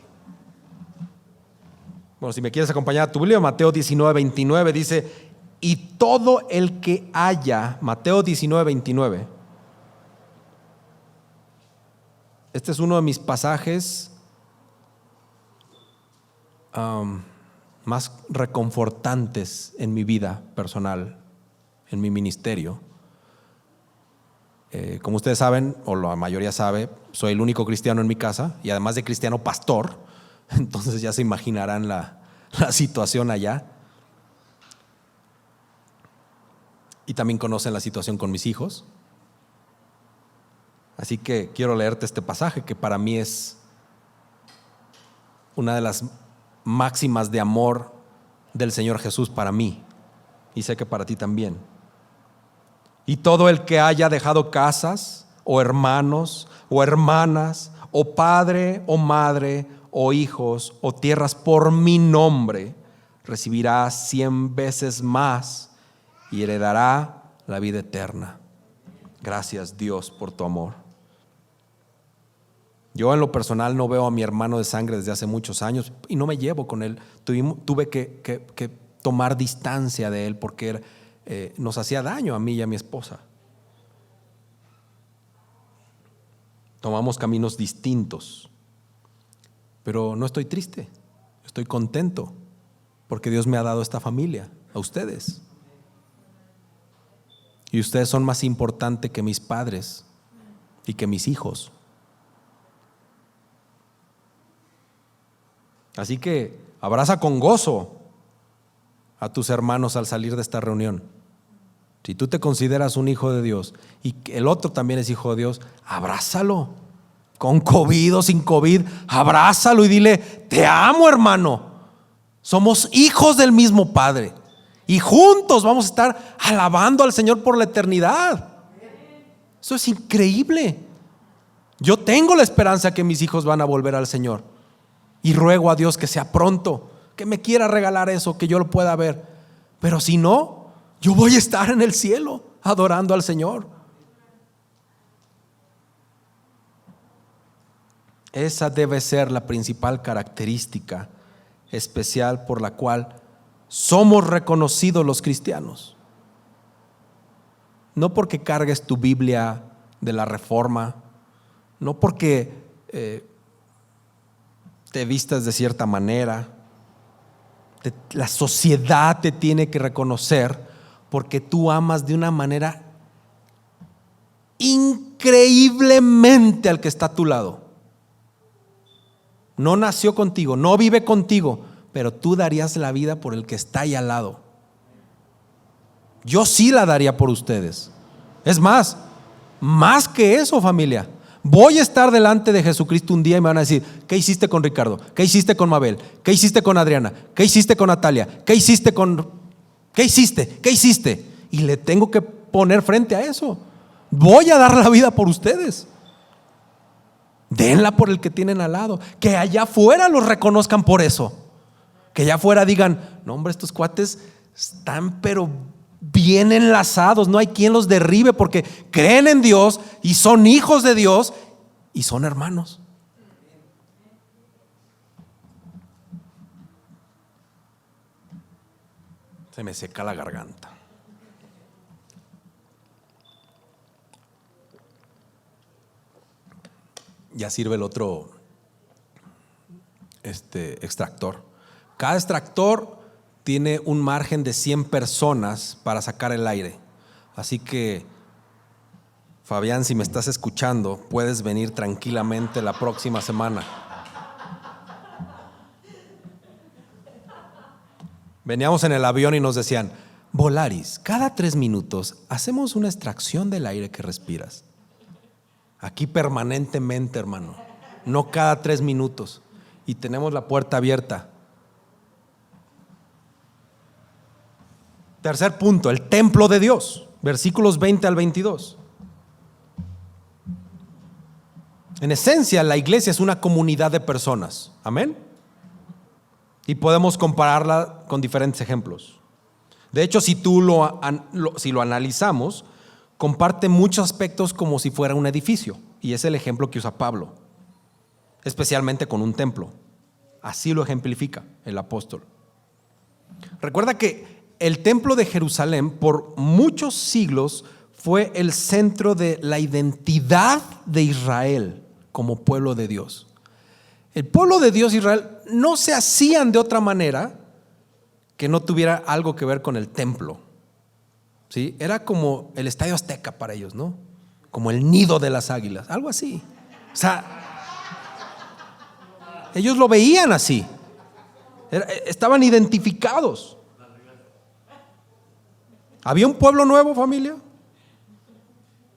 Bueno, si me quieres acompañar a tu Biblia, Mateo 19:29 dice: y todo el que haya, Mateo 19:29. Este es uno de mis pasajes más reconfortantes en mi vida personal, en mi ministerio. Como ustedes saben, o la mayoría sabe, soy el único cristiano en mi casa y además de cristiano, pastor. Entonces ya se imaginarán la situación allá. Y también conocen la situación con mis hijos. Así que quiero leerte este pasaje que para mí es una de las máximas de amor del Señor Jesús para mí, y sé que para ti también. Y todo el que haya dejado casas, o hermanos, o hermanas, o padre, o madre, o hijos, o tierras por mi nombre, recibirá 100 veces más y heredará la vida eterna. Gracias, Dios, por tu amor. Yo en lo personal no veo a mi hermano de sangre desde hace muchos años y no me llevo con él. Tuve que tomar distancia de él porque nos hacía daño a mí y a mi esposa. Tomamos caminos distintos, pero no estoy triste, estoy contento porque Dios me ha dado esta familia, a ustedes. Y ustedes son más importantes que mis padres y que mis hijos. Así que abraza con gozo a tus hermanos al salir de esta reunión. Si tú te consideras un hijo de Dios y el otro también es hijo de Dios, abrázalo. Con COVID o sin COVID, abrázalo y dile: te amo, hermano. Somos hijos del mismo Padre y juntos vamos a estar alabando al Señor por la eternidad. Eso es increíble. Yo tengo la esperanza que mis hijos van a volver al Señor y ruego a Dios que sea pronto, que me quiera regalar eso, que yo lo pueda ver. Pero si no, yo voy a estar en el cielo adorando al Señor. Esa debe ser la principal característica especial por la cual somos reconocidos los cristianos. No porque cargues tu Biblia de la Reforma, no porque te vistas de cierta manera. La sociedad te tiene que reconocer porque tú amas de una manera increíblemente al que está a tu lado. No nació contigo, no vive contigo, pero tú darías la vida por el que está ahí al lado. Yo sí la daría por ustedes. Es más que eso, familia. Voy a estar delante de Jesucristo un día y me van a decir: ¿qué hiciste con Ricardo? ¿Qué hiciste con Mabel? ¿Qué hiciste con Adriana? ¿Qué hiciste con Natalia? ¿Qué hiciste con... ¿Qué hiciste? ¿Qué hiciste? Y le tengo que poner frente a eso. Voy a dar la vida por ustedes. Denla por el que tienen al lado. Que allá afuera los reconozcan por eso. Que allá afuera digan: no, hombre, estos cuates están pero bien enlazados, no hay quien los derribe porque creen en Dios y son hijos de Dios y son hermanos. Se me seca la garganta. Ya sirve el otro extractor. Cada extractor tiene un margen de 100 personas para sacar el aire. Así que, Fabián, si me estás escuchando, puedes venir tranquilamente la próxima semana. Veníamos en el avión y nos decían: Volaris, cada 3 minutos hacemos una extracción del aire que respiras. Aquí permanentemente, hermano, no cada 3 minutos. Y tenemos la puerta abierta. Tercer punto, el templo de Dios, versículos 20 al 22. En esencia, la iglesia es una comunidad de personas. Amén. Y podemos compararla con diferentes ejemplos. De hecho, si lo analizamos, comparte muchos aspectos como si fuera un edificio. Y es el ejemplo que usa Pablo, especialmente con un templo. Así lo ejemplifica el apóstol. Recuerda que el templo de Jerusalén por muchos siglos fue el centro de la identidad de Israel como pueblo de Dios. El pueblo de Dios, Israel, no se hacían de otra manera que no tuviera algo que ver con el templo. ¿Sí? Era como el Estadio Azteca para ellos, ¿no? Como el nido de las águilas, algo así. O sea, ellos lo veían así. Estaban identificados. ¿Había un pueblo nuevo, familia?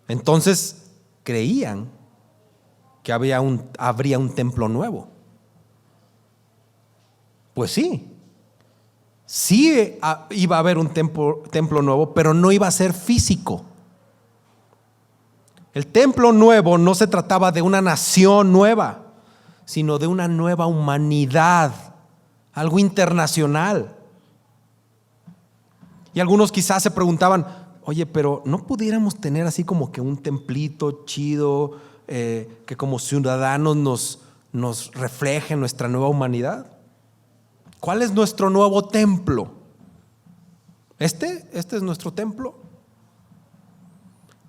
Entonces creían que habría un templo nuevo. Pues sí iba a haber un templo nuevo, pero no iba a ser físico. El templo nuevo no se trataba de una nación nueva, sino de una nueva humanidad, algo internacional. Y algunos quizás se preguntaban: oye, pero ¿no pudiéramos tener así como que un templito chido que como ciudadanos nos refleje nuestra nueva humanidad? ¿Cuál es nuestro nuevo templo? Este es nuestro templo.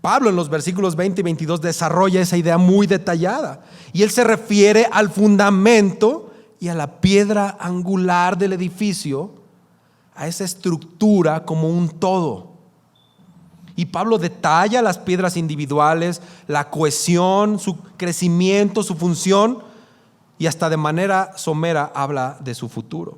Pablo en los versículos 20 y 22 desarrolla esa idea muy detallada, y él se refiere al fundamento y a la piedra angular del edificio, a esa estructura como un todo. Y Pablo detalla las piedras individuales, la cohesión, su crecimiento, su función, y hasta de manera somera habla de su futuro.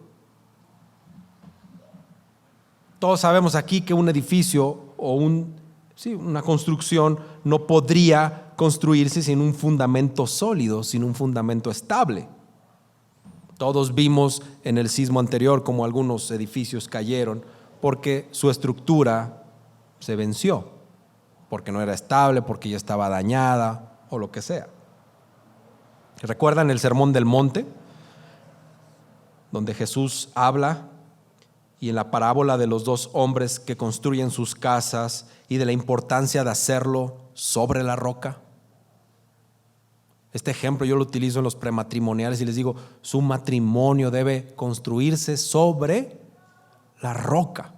Todos sabemos aquí que un edificio o una construcción no podría construirse sin un fundamento sólido, sin un fundamento estable. Todos vimos en el sismo anterior cómo algunos edificios cayeron porque su estructura se venció, porque no era estable, porque ya estaba dañada o lo que sea. ¿Recuerdan el Sermón del Monte? Donde Jesús habla, y en la parábola de los dos hombres que construyen sus casas y de la importancia de hacerlo sobre la roca. Este ejemplo yo lo utilizo en los prematrimoniales y les digo, su matrimonio debe construirse sobre la roca.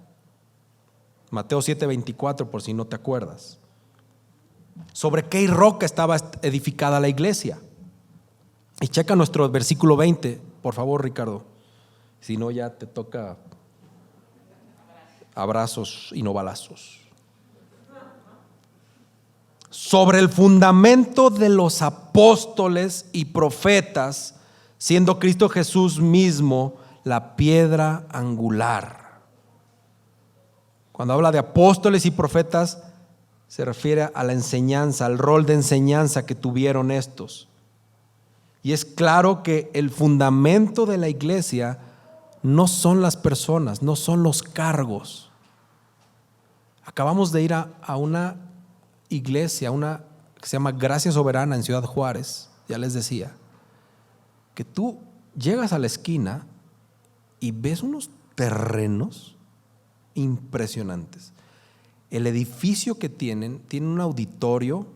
Mateo 7:24, por si no te acuerdas. ¿Sobre qué roca estaba edificada la iglesia? Y checa nuestro versículo 20, por favor, Ricardo. Si no, ya te toca abrazos y no balazos. Sobre el fundamento de los apóstoles y profetas, siendo Cristo Jesús mismo la piedra angular. Cuando habla de apóstoles y profetas, se refiere a la enseñanza, al rol de enseñanza que tuvieron estos. Y es claro que el fundamento de la iglesia no son las personas, no son los cargos. Acabamos de ir a una iglesia, una que se llama Gracia Soberana en Ciudad Juárez. Ya les decía que tú llegas a la esquina y ves unos terrenos impresionantes. El edificio que tiene un auditorio,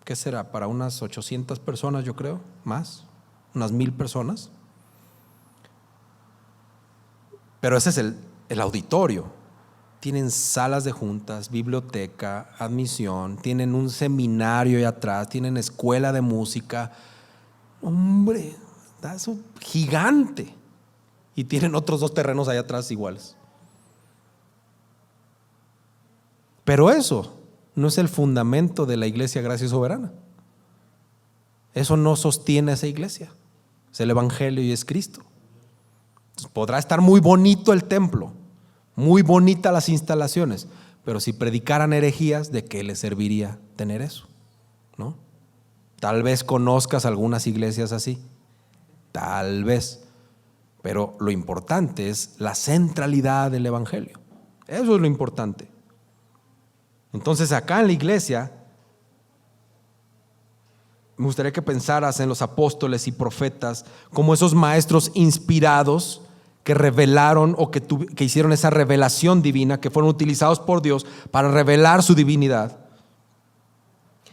¿qué será? Para unas 800 personas, yo creo, más, unas 1000 personas. Pero ese es el auditorio. Tienen salas de juntas, biblioteca, admisión, tienen un seminario ahí atrás, tienen escuela de música. Hombre, es un gigante. Y tienen otros 2 terrenos allá atrás iguales. Pero eso no es el fundamento de la iglesia Gracia Soberana. Eso no sostiene a esa iglesia. Es el evangelio y es Cristo. Entonces, podrá estar muy bonito el templo, muy bonitas las instalaciones, pero si predicaran herejías, ¿de qué les serviría tener eso? ¿No? Tal vez conozcas algunas iglesias así, tal vez, pero lo importante es la centralidad del evangelio. Eso es lo importante. Entonces acá en la iglesia me gustaría que pensaras en los apóstoles y profetas como esos maestros inspirados que revelaron o que hicieron esa revelación divina, que fueron utilizados por Dios para revelar su divinidad.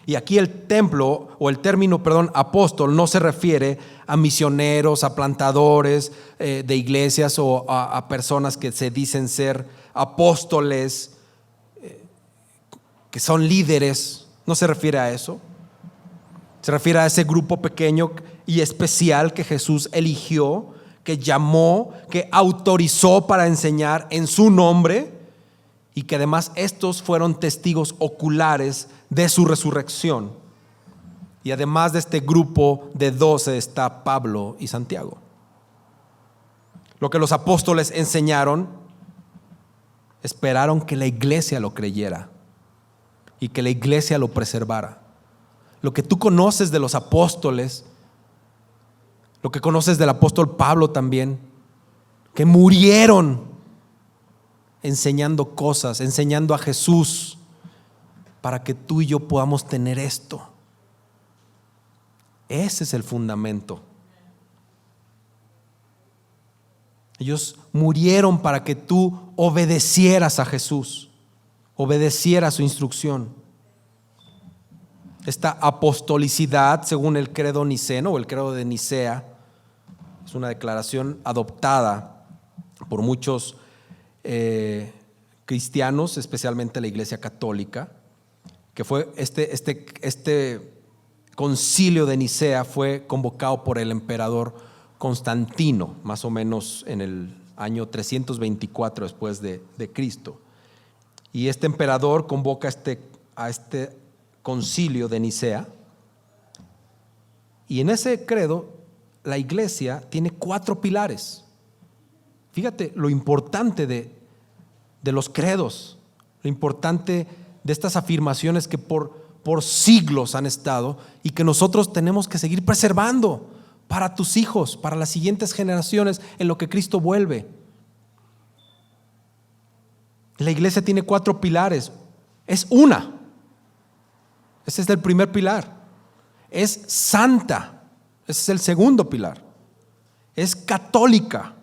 Y aquí el templo o el término, apóstol no se refiere a misioneros, a plantadores de iglesias o a personas que se dicen ser apóstoles, que son líderes. No se refiere a eso. Se refiere a ese grupo pequeño y especial que Jesús eligió, que llamó, que autorizó para enseñar en su nombre, y que además estos fueron testigos oculares de su resurrección. Y además de este grupo de 12 está Pablo y Santiago. Lo que los apóstoles enseñaron, esperaron que la iglesia lo creyera y que la iglesia lo preservara. Lo que tú conoces de los apóstoles, lo que conoces del apóstol Pablo también, que murieron enseñando cosas, enseñando a Jesús, para que tú y yo podamos tener esto. Ese es el fundamento. Ellos murieron para que tú obedecieras a Jesús, obedecieras su instrucción. Esta apostolicidad, según el credo niceno o el credo de Nicea, es una declaración adoptada por muchos cristianos, especialmente la Iglesia Católica, que fue este concilio de Nicea fue convocado por el emperador Constantino, más o menos en el año 324 después de Cristo. Y este emperador convoca a este concilio de Nicea, y en ese credo la Iglesia tiene 4 pilares. Fíjate lo importante de los credos, lo importante de estas afirmaciones que por siglos han estado y que nosotros tenemos que seguir preservando para tus hijos, para las siguientes generaciones, en lo que Cristo vuelve. La Iglesia tiene 4 pilares. Es una. Ese es el primer pilar. Es santa. Ese es el segundo pilar. Es católica.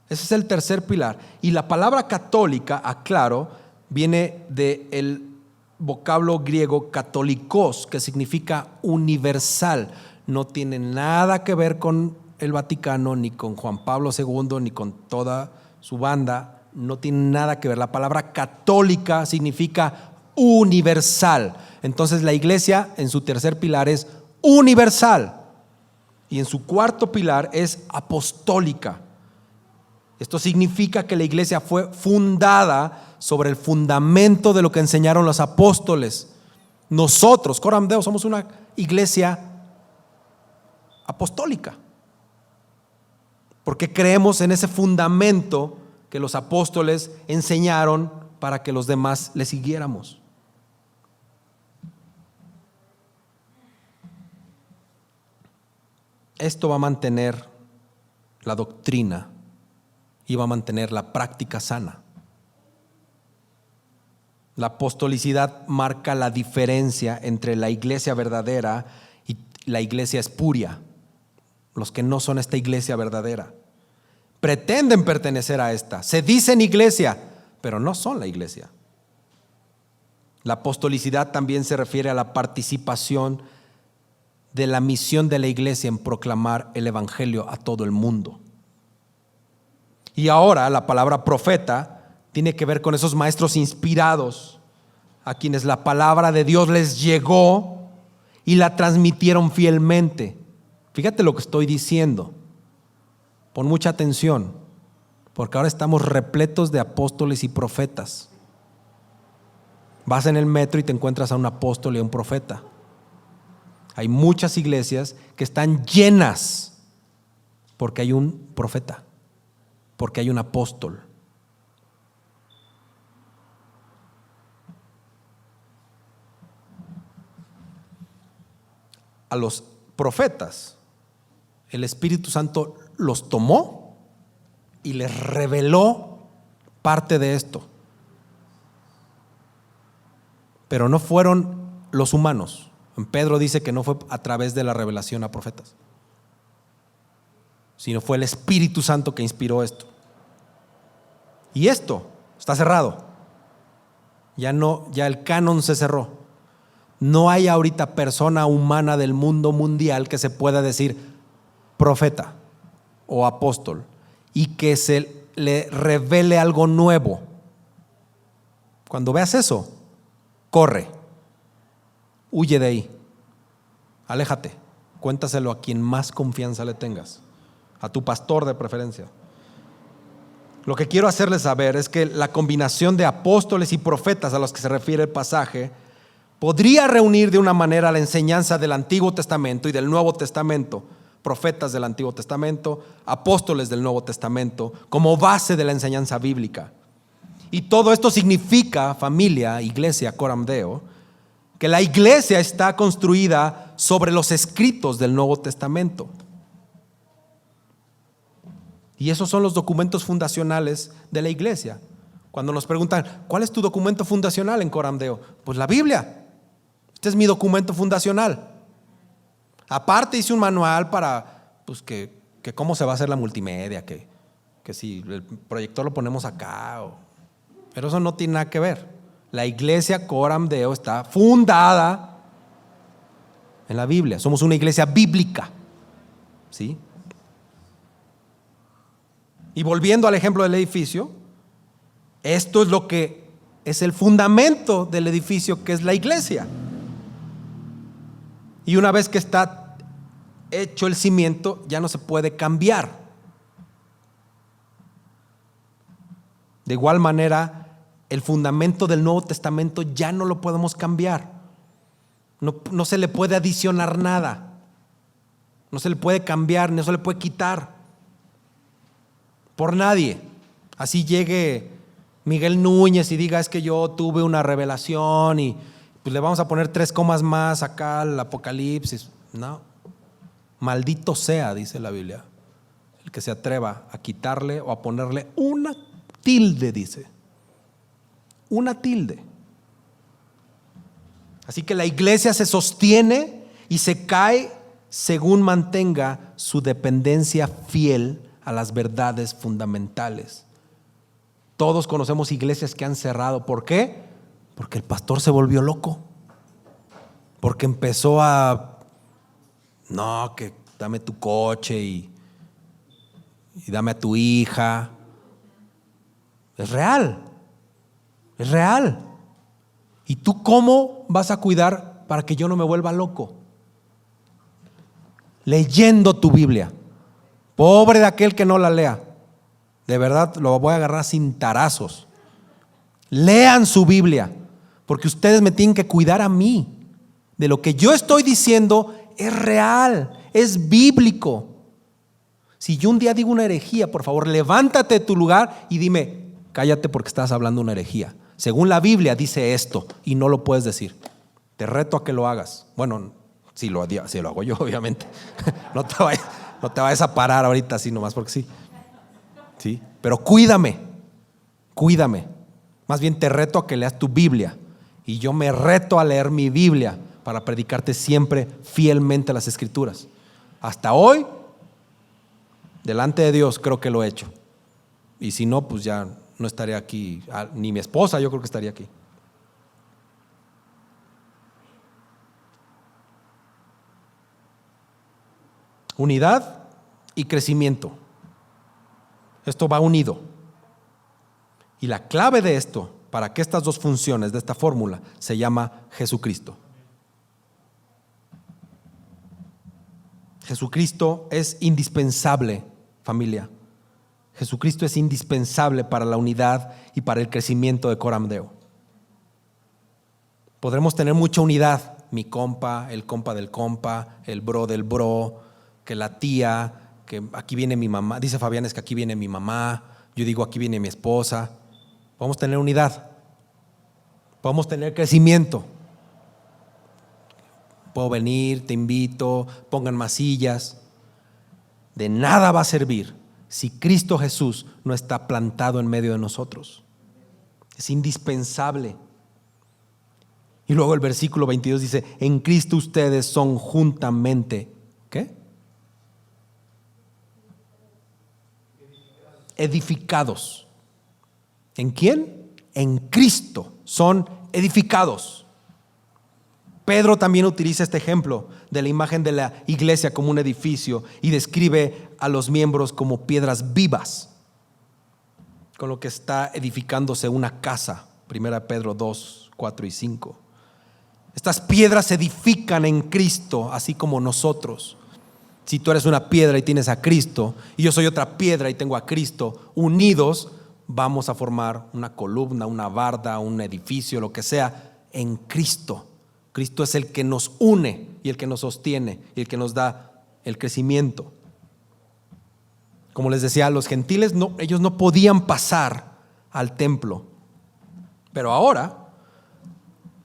Ese es el tercer pilar. Y la palabra católica, aclaro, viene del vocablo griego katolikos, que significa universal. No tiene nada que ver con el Vaticano, ni con Juan Pablo II, ni con toda su banda. No tiene nada que ver. La palabra católica significa universal. Entonces la Iglesia en su tercer pilar es universal y en su cuarto pilar es apostólica. Esto significa que la Iglesia fue fundada sobre el fundamento de lo que enseñaron los apóstoles. Nosotros, Coram Deo, somos una iglesia apostólica porque creemos en ese fundamento que los apóstoles enseñaron para que los demás le siguiéramos. Esto va a mantener la doctrina y va a mantener la práctica sana. La apostolicidad marca la diferencia entre la iglesia verdadera y la iglesia espuria. Los que no son esta iglesia verdadera pretenden pertenecer a esta, se dicen iglesia, pero no son la iglesia. La apostolicidad también se refiere a la participación de la misión de la iglesia en proclamar el evangelio a todo el mundo. Y ahora la palabra profeta tiene que ver con esos maestros inspirados a quienes la palabra de Dios les llegó y la transmitieron fielmente. Fíjate lo que estoy diciendo. Pon mucha atención, porque ahora estamos repletos de apóstoles y profetas. Vas en el metro y te encuentras a un apóstol y a un profeta. Hay muchas iglesias que están llenas porque hay un profeta, porque hay un apóstol. A los profetas, el Espíritu Santo los tomó y les reveló parte de esto. Pero no fueron los humanos. Pedro dice que no fue a través de la revelación a profetas, sino fue el Espíritu Santo que inspiró esto. Y esto está cerrado. Ya el canon se cerró. No hay ahorita persona humana del mundo mundial que se pueda decir profeta o apóstol y que se le revele algo nuevo. Cuando veas eso, corre, huye de ahí, aléjate, cuéntaselo a quien más confianza le tengas, a tu pastor de preferencia. Lo que quiero hacerles saber es que la combinación de apóstoles y profetas a los que se refiere el pasaje podría reunir de una manera la enseñanza del Antiguo Testamento y del Nuevo Testamento, profetas del Antiguo Testamento, apóstoles del Nuevo Testamento, como base de la enseñanza bíblica. Y todo esto significa, familia, iglesia, Coram Deo, que la iglesia está construida sobre los escritos del Nuevo Testamento. Y esos son los documentos fundacionales de la iglesia. Cuando nos preguntan, ¿cuál es tu documento fundacional en Coram Deo? Pues la Biblia. Este es mi documento fundacional. Aparte hice un manual para que cómo se va a hacer la multimedia, que si el proyector lo ponemos acá, pero eso no tiene nada que ver. La iglesia Coram Deo está fundada en la Biblia. Somos una iglesia bíblica, ¿sí? Y volviendo al ejemplo del edificio, esto es lo que es el fundamento del edificio, que es la iglesia. Y una vez que está hecho el cimiento, ya no se puede cambiar. De igual manera, el fundamento del Nuevo Testamento ya no lo podemos cambiar. No se le puede adicionar nada. No se le puede cambiar, no se le puede quitar. Por nadie. Así llegue Miguel Núñez y diga: es que yo tuve una revelación y pues le vamos a poner 3 comas más acá al Apocalipsis. No. Maldito sea, dice la Biblia, el que se atreva a quitarle o a ponerle una tilde, dice. Una tilde. Así que la iglesia se sostiene y se cae según mantenga su dependencia fiel a las verdades fundamentales. Todos conocemos iglesias que han cerrado. ¿Por qué? Porque el pastor se volvió loco. Porque empezó a: no, que dame tu coche y dame a tu hija. Es real. Es real. ¿Y tú cómo vas a cuidar para que yo no me vuelva loco? Leyendo tu Biblia. Pobre de aquel que no la lea. De verdad lo voy a agarrar sin tarazos. Lean su Biblia, porque ustedes me tienen que cuidar a mí. De lo que yo estoy diciendo es real, es bíblico. Si yo un día digo una herejía, por favor, levántate de tu lugar y dime: cállate porque estás hablando una herejía. Según la Biblia dice esto y no lo puedes decir. Te reto a que lo hagas. Bueno, si lo hago yo, obviamente. No te vayas a parar ahorita así nomás porque sí. ¿Sí? Pero cuídame. Más bien te reto a que leas tu Biblia. Y yo me reto a leer mi Biblia para predicarte siempre fielmente las Escrituras. Hasta hoy, delante de Dios, creo que lo he hecho. Y si no, pues ya no estaría aquí. Ni mi esposa, yo creo que estaría aquí. Unidad y crecimiento. Esto va unido. Y la clave de esto, para que estas dos funciones de esta fórmula, se llama Jesucristo. Jesucristo es indispensable, familia. Jesucristo es indispensable para la unidad y para el crecimiento de Coram Deo. Podremos tener mucha unidad, mi compa, el compa del compa, el bro del bro, que la tía, que aquí viene mi mamá. Dice Fabián: es que aquí viene mi mamá. Yo digo: aquí viene mi esposa. Podemos tener unidad, podemos tener crecimiento. Puedo venir, te invito, pongan más sillas. De nada va a servir si Cristo Jesús no está plantado en medio de nosotros. Es indispensable. Y luego el versículo 22 dice: en Cristo ustedes son juntamente, ¿qué? Edificados. ¿En quién? En Cristo son edificados. Pedro también utiliza este ejemplo de la imagen de la iglesia como un edificio y describe a los miembros como piedras vivas, con lo que está edificándose una casa. 1 Pedro 2, 4 y 5. Estas piedras se edifican en Cristo, así como nosotros. Si tú eres una piedra y tienes a Cristo, y yo soy otra piedra y tengo a Cristo, unidos vamos a formar una columna, una barda, un edificio, lo que sea, en Cristo. Cristo es el que nos une y el que nos sostiene y el que nos da el crecimiento. Como les decía, los gentiles ellos no podían pasar al templo. Pero ahora,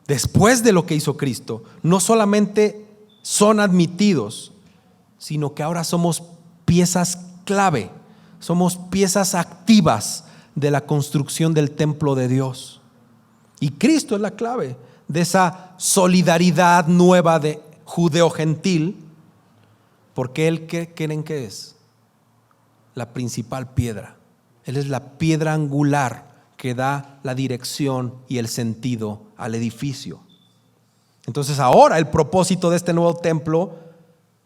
después de lo que hizo Cristo, no solamente son admitidos, sino que ahora somos piezas clave, somos piezas activas de la construcción del templo de Dios. Y Cristo es la clave de esa solidaridad nueva de judeo-gentil, porque Él, ¿qué creen que es? La principal piedra. Él es la piedra angular que da la dirección y el sentido al edificio. Entonces ahora el propósito de este nuevo templo,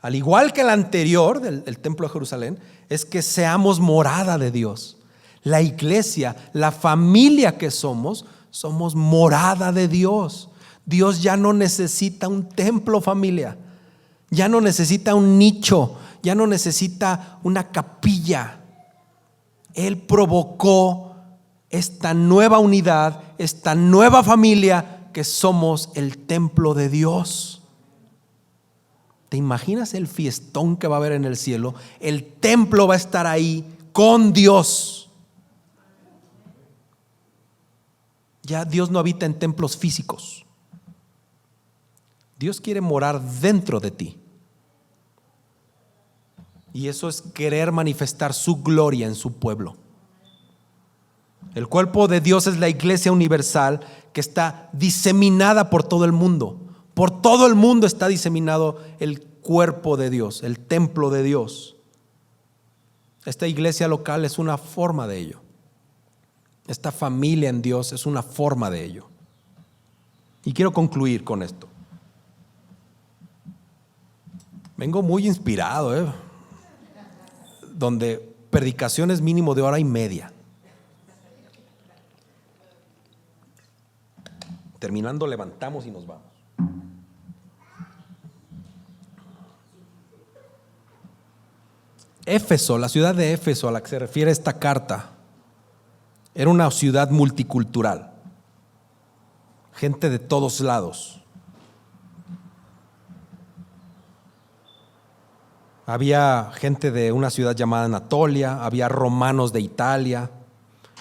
al igual que el anterior, el templo de Jerusalén, es que seamos morada de Dios. La iglesia, la familia que somos morada de Dios. Dios ya no necesita un templo, familia. Ya no necesita un nicho, ya no necesita una capilla. Él provocó esta nueva unidad, esta nueva familia que somos el templo de Dios. ¿Te imaginas el fiestón que va a haber en el cielo? El templo va a estar ahí con Dios. Ya Dios no habita en templos físicos. Dios quiere morar dentro de ti. Y eso es querer manifestar su gloria en su pueblo. El cuerpo de Dios es la iglesia universal que está diseminada por todo el mundo. Por todo el mundo está diseminado el cuerpo de Dios, el templo de Dios. Esta iglesia local es una forma de ello. Esta familia en Dios es una forma de ello. Y quiero concluir con esto. Vengo muy inspirado, donde predicaciones mínimo de 1:30. Terminando levantamos y nos vamos. Éfeso, la ciudad de Éfeso a la que se refiere esta carta, era una ciudad multicultural, gente de todos lados. Había gente de una ciudad llamada Anatolia, había romanos de Italia.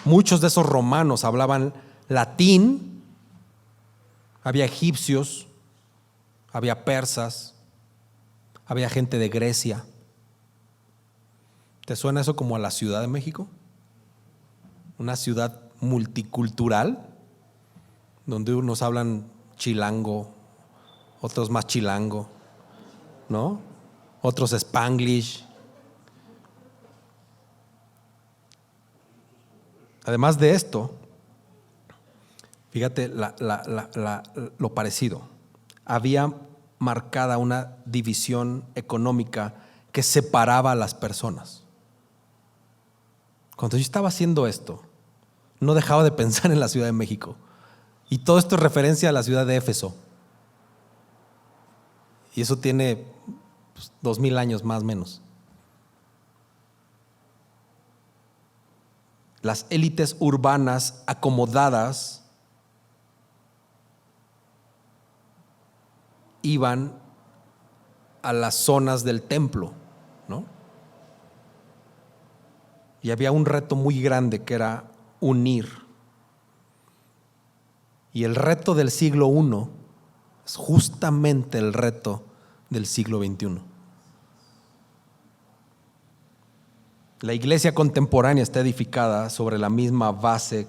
Muchos de esos romanos hablaban latín, había egipcios, había persas, había gente de Grecia. ¿Te suena eso como a la Ciudad de México? Una ciudad multicultural, donde unos hablan chilango, otros más chilango, ¿no? Otros Spanglish. Además de esto, fíjate lo parecido. Había marcada una división económica que separaba a las personas. Cuando yo estaba haciendo esto, no dejaba de pensar en la Ciudad de México. Y todo esto es referencia a la ciudad de Éfeso. Y eso tiene 2000 años más o menos. Las élites urbanas acomodadas iban a las zonas del templo, ¿no? Y había un reto muy grande que era unir. Y el reto del siglo I es justamente el reto del siglo XXI. La iglesia contemporánea está edificada sobre la misma base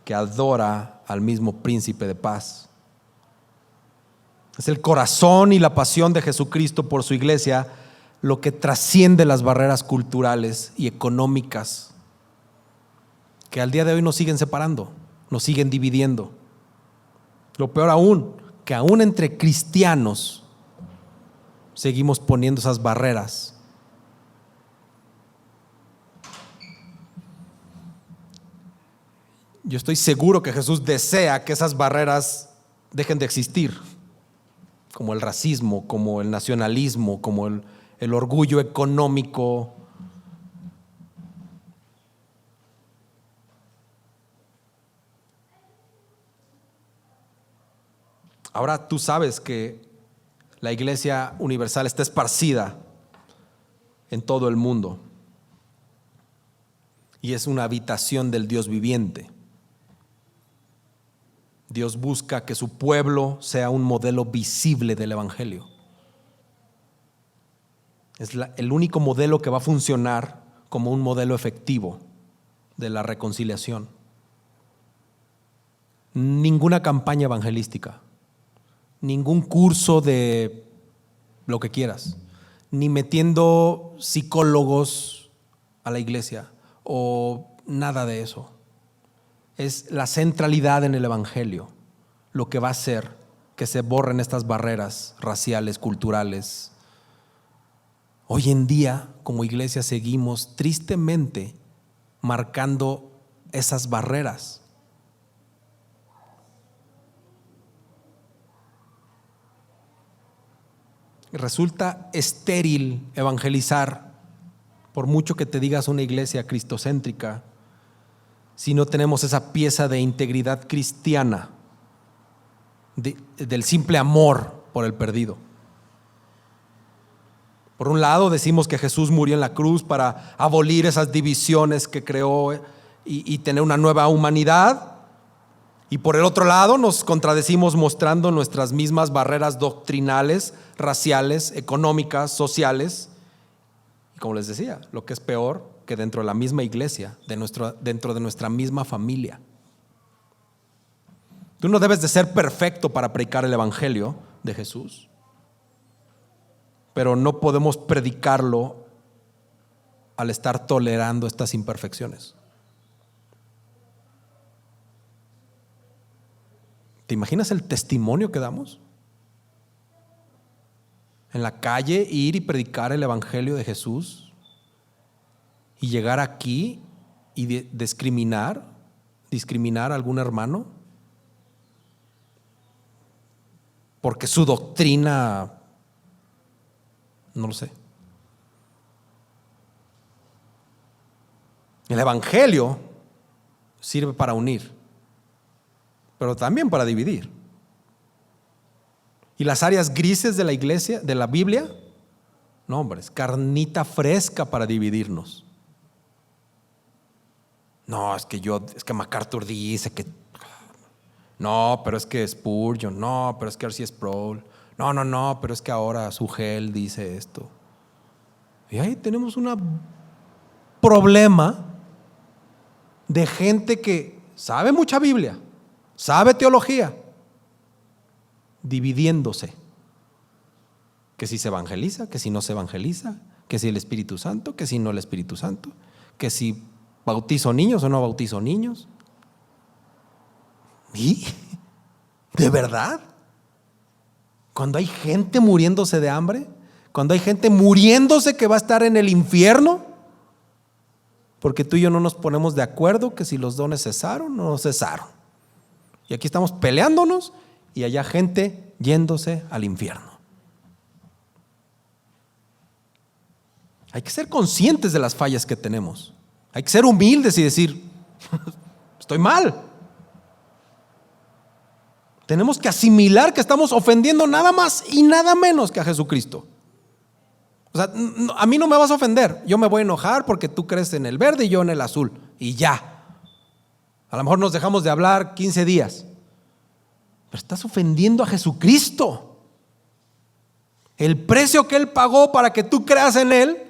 que adora al mismo príncipe de paz. Es el corazón y la pasión de Jesucristo por su iglesia lo que trasciende las barreras culturales y económicas que al día de hoy nos siguen separando, nos siguen dividiendo. Lo peor aún, que aún entre cristianos seguimos poniendo esas barreras. Yo estoy seguro que Jesús desea que esas barreras dejen de existir, como el racismo, como el nacionalismo, como el orgullo económico. Ahora tú sabes que la Iglesia Universal está esparcida en todo el mundo y es una habitación del Dios viviente. Dios busca que su pueblo sea un modelo visible del Evangelio. Es el único modelo que va a funcionar como un modelo efectivo de la reconciliación. Ninguna campaña evangelística, ningún curso de lo que quieras, ni metiendo psicólogos a la iglesia o nada de eso. Es la centralidad en el Evangelio lo que va a hacer que se borren estas barreras raciales, culturales. Hoy en día, como iglesia, seguimos tristemente marcando esas barreras. Resulta estéril evangelizar, por mucho que te digas una iglesia cristocéntrica, si no tenemos esa pieza de integridad cristiana, del simple amor por el perdido. Por un lado decimos que Jesús murió en la cruz para abolir esas divisiones que creó y tener una nueva humanidad. Y por el otro lado nos contradecimos mostrando nuestras mismas barreras doctrinales, raciales, económicas, sociales. Y como les decía, lo que es peor, que dentro de la misma iglesia, dentro de nuestra misma familia. Tú no debes de ser perfecto para predicar el evangelio de Jesús, pero no podemos predicarlo al estar tolerando estas imperfecciones. ¿Te imaginas el testimonio que damos? En la calle, ir y predicar el evangelio de Jesús y llegar aquí y discriminar a algún hermano porque su doctrina, no lo sé. El evangelio sirve para unir, pero también para dividir. Y las áreas grises de la iglesia, de la Biblia, no, hombre, es carnita fresca para dividirnos. No, es que MacArthur dice que, no, pero es que Spurgeon, no, pero es que R.C. Sproul, no, pero es que ahora Sugel dice esto. Y ahí tenemos un problema de gente que sabe mucha Biblia, sabe teología, dividiéndose. Que si se evangeliza, que si no se evangeliza, que si el Espíritu Santo, que si no el Espíritu Santo, que si bautizo niños o no bautizo niños. ¿Y? ¿De verdad? Cuando hay gente muriéndose de hambre, cuando hay gente muriéndose que va a estar en el infierno, porque tú y yo no nos ponemos de acuerdo que si los dones cesaron o no cesaron. Y aquí estamos peleándonos y allá gente yéndose al infierno. Hay que ser conscientes de las fallas que tenemos. Hay que ser humildes y decir, estoy mal. Tenemos que asimilar que estamos ofendiendo nada más y nada menos que a Jesucristo. O sea, a mí no me vas a ofender. Yo me voy a enojar porque tú crees en el verde y yo en el azul. Y ya. A lo mejor nos dejamos de hablar 15 días. Pero estás ofendiendo a Jesucristo. El precio que Él pagó para que tú creas en Él,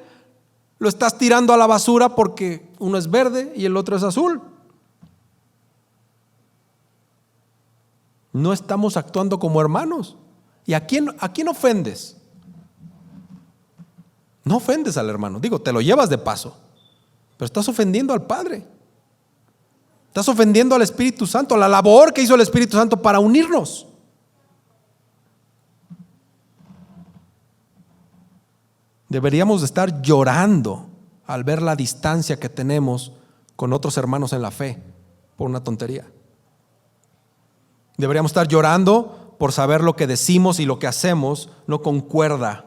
lo estás tirando a la basura porque uno es verde y el otro es azul. No estamos actuando como hermanos. ¿Y a quién ofendes? No ofendes al hermano. Digo, te lo llevas de paso, pero estás ofendiendo al Padre. Estás ofendiendo al Espíritu Santo, a la labor que hizo el Espíritu Santo para unirnos. Deberíamos de estar llorando al ver la distancia que tenemos con otros hermanos en la fe por una tontería. Deberíamos estar llorando por saber lo que decimos y lo que hacemos no concuerda.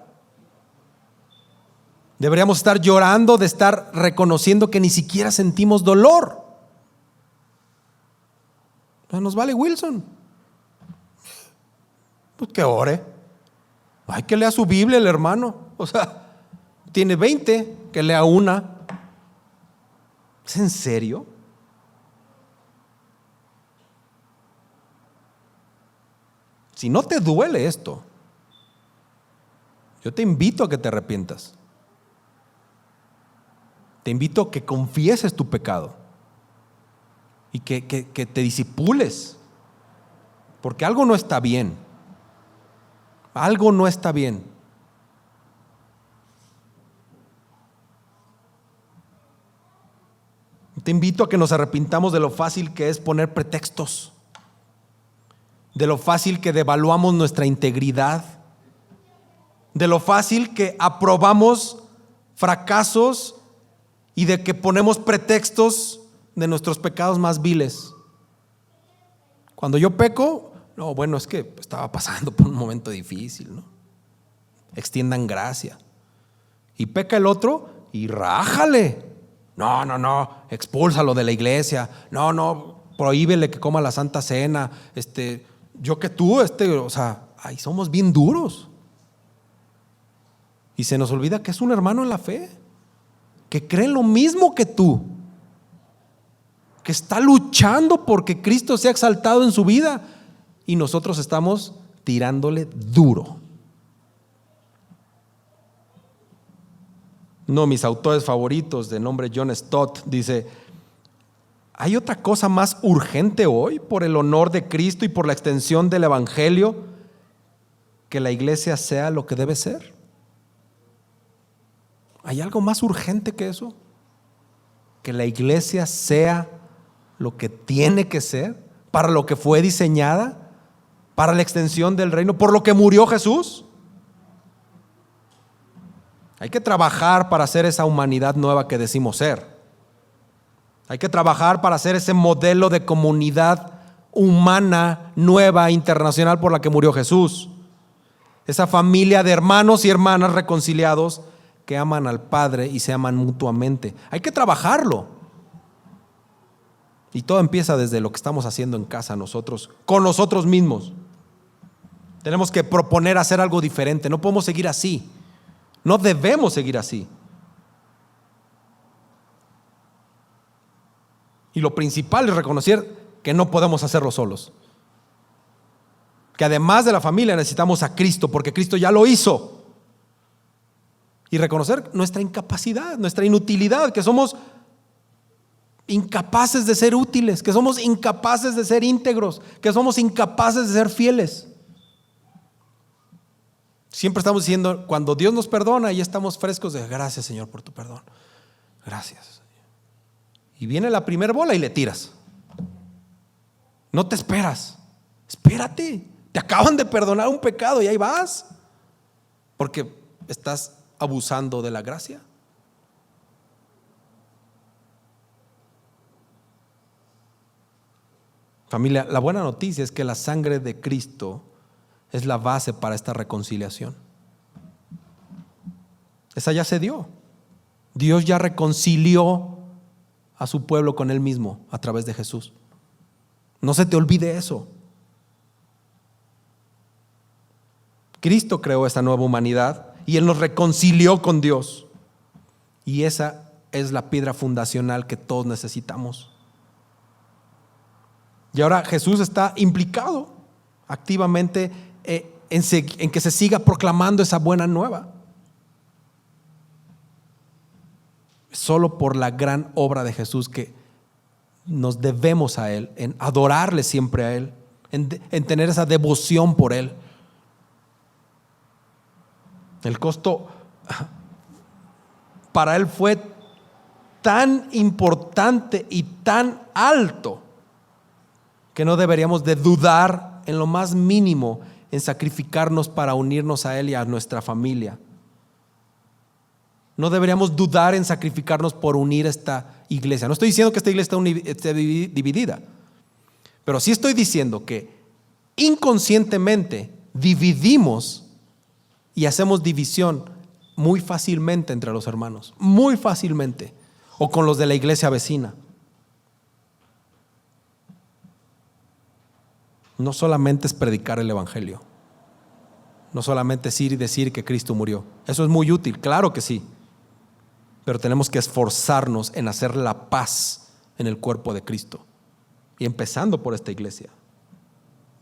Deberíamos estar llorando de estar reconociendo que ni siquiera sentimos dolor. No nos vale Wilson. Pues que ore. Hay que lea su Biblia el hermano. O sea, tiene 20, que lea una. ¿Es en serio? Si no te duele esto, yo te invito a que te arrepientas. Te invito a que confieses tu pecado y que te disipules, porque algo no está bien. Algo no está bien. Te invito a que nos arrepintamos de lo fácil que es poner pretextos de lo fácil que devaluamos nuestra integridad, de lo fácil que aprobamos fracasos y de que ponemos pretextos de nuestros pecados más viles. Cuando yo peco, no, bueno, es que estaba pasando por un momento difícil, ¿no? Extiendan gracia. Y peca el otro y rájale. No, expúlsalo de la iglesia. No, prohíbele que coma la Santa Cena. Yo que tú, o sea, ahí somos bien duros. Y se nos olvida que es un hermano en la fe, que cree lo mismo que tú, que está luchando porque Cristo sea exaltado en su vida, y nosotros estamos tirándole duro. Uno de mis autores favoritos, de nombre John Stott, dice: ¿hay otra cosa más urgente hoy por el honor de Cristo y por la extensión del Evangelio que la iglesia sea lo que debe ser? ¿Hay algo más urgente que eso? Que la iglesia sea lo que tiene que ser, para lo que fue diseñada, para la extensión del reino, por lo que murió Jesús. Hay que trabajar para ser esa humanidad nueva que decimos ser. Hay que trabajar para ser ese modelo de comunidad humana, nueva, internacional por la que murió Jesús. Esa familia de hermanos y hermanas reconciliados que aman al Padre y se aman mutuamente. Hay que trabajarlo. Y todo empieza desde lo que estamos haciendo en casa nosotros, con nosotros mismos. Tenemos que proponer hacer algo diferente. No podemos seguir así. No debemos seguir así. Y lo principal es reconocer que no podemos hacerlo solos. Que además de la familia necesitamos a Cristo, porque Cristo ya lo hizo. Y reconocer nuestra incapacidad, nuestra inutilidad, que somos incapaces de ser útiles, que somos incapaces de ser íntegros, que somos incapaces de ser fieles. Siempre estamos diciendo, cuando Dios nos perdona, ya estamos frescos de gracias, Señor, por tu perdón. Gracias. Y viene la primera bola y le tiras. No te esperas. Espérate. Te acaban de perdonar un pecado y ahí vas. Porque estás abusando de la gracia. Familia, la buena noticia es que la sangre de Cristo es la base para esta reconciliación. Esa ya se dio. Dios ya reconcilió a su pueblo con Él mismo a través de Jesús. No se te olvide eso. Cristo creó esta nueva humanidad y Él nos reconcilió con Dios. Y esa es la piedra fundacional que todos necesitamos. Y ahora Jesús está implicado activamente en que se siga proclamando esa buena nueva. Solo por la gran obra de Jesús que nos debemos a Él, en adorarle siempre a Él, en tener esa devoción por Él. El costo para Él fue tan importante y tan alto que no deberíamos de dudar en lo más mínimo en sacrificarnos para unirnos a Él y a nuestra familia. No deberíamos dudar en sacrificarnos por unir esta iglesia. No estoy diciendo que esta iglesia esté dividida, pero sí estoy diciendo que inconscientemente dividimos y hacemos división muy fácilmente entre los hermanos, muy fácilmente, o con los de la iglesia vecina. No solamente es predicar el evangelio, no solamente es ir y decir que Cristo murió. Eso es muy útil, claro que sí, pero tenemos que esforzarnos en hacer la paz en el cuerpo de Cristo, y empezando por esta iglesia.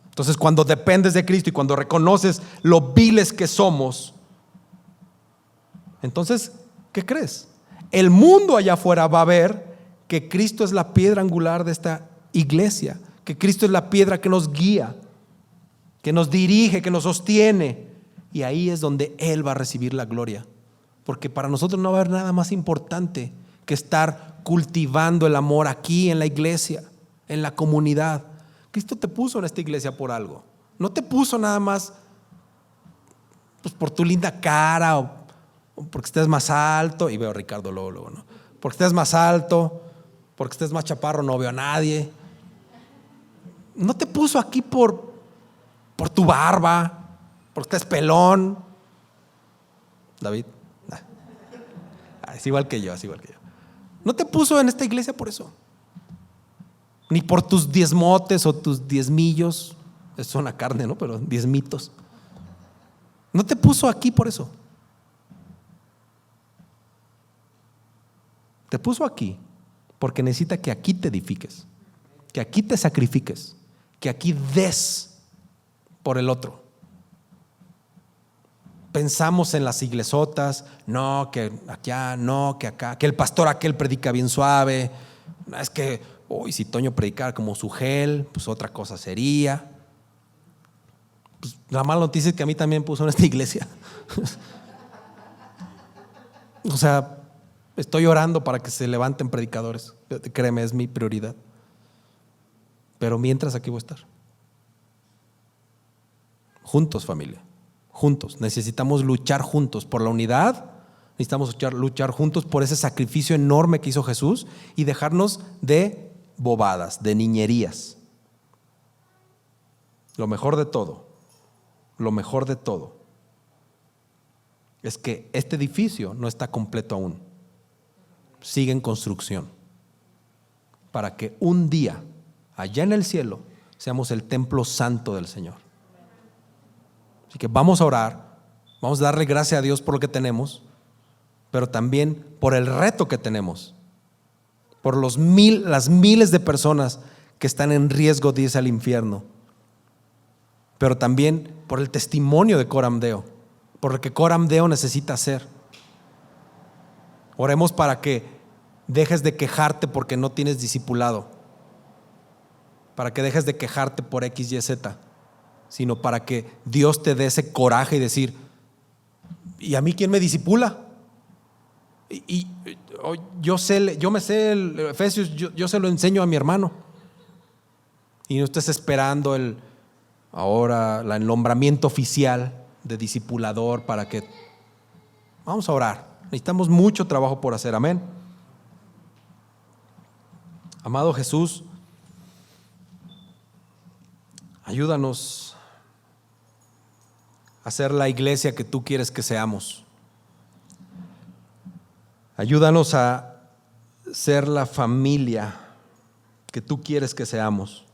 Entonces, cuando dependes de Cristo y cuando reconoces lo viles que somos, entonces, ¿qué crees? El mundo allá afuera va a ver que Cristo es la piedra angular de esta iglesia, que Cristo es la piedra que nos guía, que nos dirige, que nos sostiene, y ahí es donde Él va a recibir la gloria, porque para nosotros no va a haber nada más importante que estar cultivando el amor aquí en la iglesia, en la comunidad, Cristo te puso en esta iglesia por algo. No te puso nada más pues, por tu linda cara o porque estés más alto. Y veo a Ricardo luego, ¿no? Porque estés más alto, porque estés más chaparro, no veo a nadie. No te puso aquí por tu barba, porque estés pelón. David, es igual que yo, No te puso en esta iglesia por eso. Ni por tus diezmotes o tus diezmillos. Es una carne, ¿no? Pero diezmitos. No te puso aquí por eso. Te puso aquí porque necesita que aquí te edifiques, que aquí te sacrifiques, que aquí des por el otro. Pensamos en las iglesotas, no, que acá, no, que acá, que el pastor aquel predica bien suave. Es que, si Toño predicara como su gel, pues otra cosa sería. Pues la mala noticia es que a mí también puso en esta iglesia. O sea, estoy orando para que se levanten predicadores. Créeme, es mi prioridad. Pero mientras aquí voy a estar. Juntos, familia. Juntos. Necesitamos luchar juntos por la unidad. Necesitamos luchar juntos por ese sacrificio enorme que hizo Jesús y dejarnos de bobadas, de niñerías. Lo mejor de todo es que este edificio no está completo aún. Sigue en construcción para que un día, allá en el cielo, seamos el templo santo del Señor. Así que vamos a orar, vamos a darle gracias a Dios por lo que tenemos, pero también por el reto que tenemos, por las miles de personas que están en riesgo de irse al infierno, pero también por el testimonio de Coram Deo, por lo que Coram Deo necesita hacer. Oremos para que dejes de quejarte porque no tienes discipulado, para que dejes de quejarte por X, Y, Z, sino para que Dios te dé ese coraje y decir: ¿y a mí quién me discipula? Yo me sé el Efesios, yo se lo enseño a mi hermano. Y no estés esperando el nombramiento oficial de discipulador para que... Vamos a orar. Necesitamos mucho trabajo por hacer. Amén. Amado Jesús, ayúdanos a ser la iglesia que tú quieres que seamos. Ayúdanos a ser la familia que tú quieres que seamos.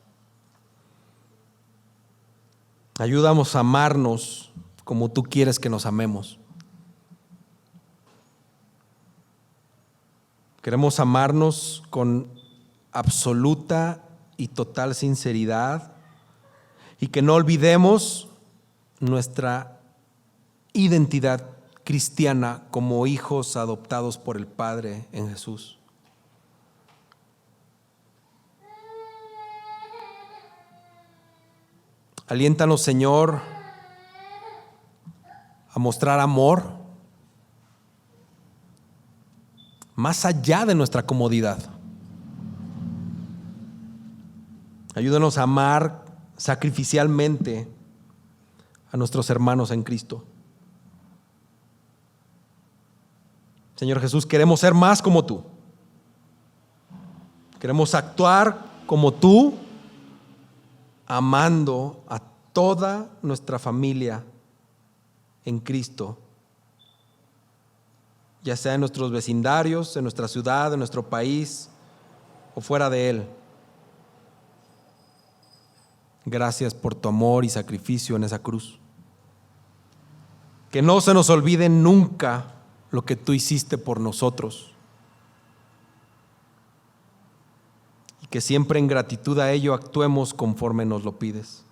Ayúdanos a amarnos como tú quieres que nos amemos. Queremos amarnos con absoluta y total sinceridad y que no olvidemos nuestra identidad cristiana como hijos adoptados por el Padre en Jesús. Aliéntanos, Señor, a mostrar amor más allá de nuestra comodidad. Ayúdanos a amar sacrificialmente a nuestros hermanos en Cristo. Señor Jesús, queremos ser más como tú. Queremos actuar como tú, amando a toda nuestra familia en Cristo, ya sea en nuestros vecindarios, en nuestra ciudad, en nuestro país o fuera de él. Gracias por tu amor y sacrificio en esa cruz. Que no se nos olvide nunca lo que tú hiciste por nosotros. Y que siempre en gratitud a ello actuemos conforme nos lo pides.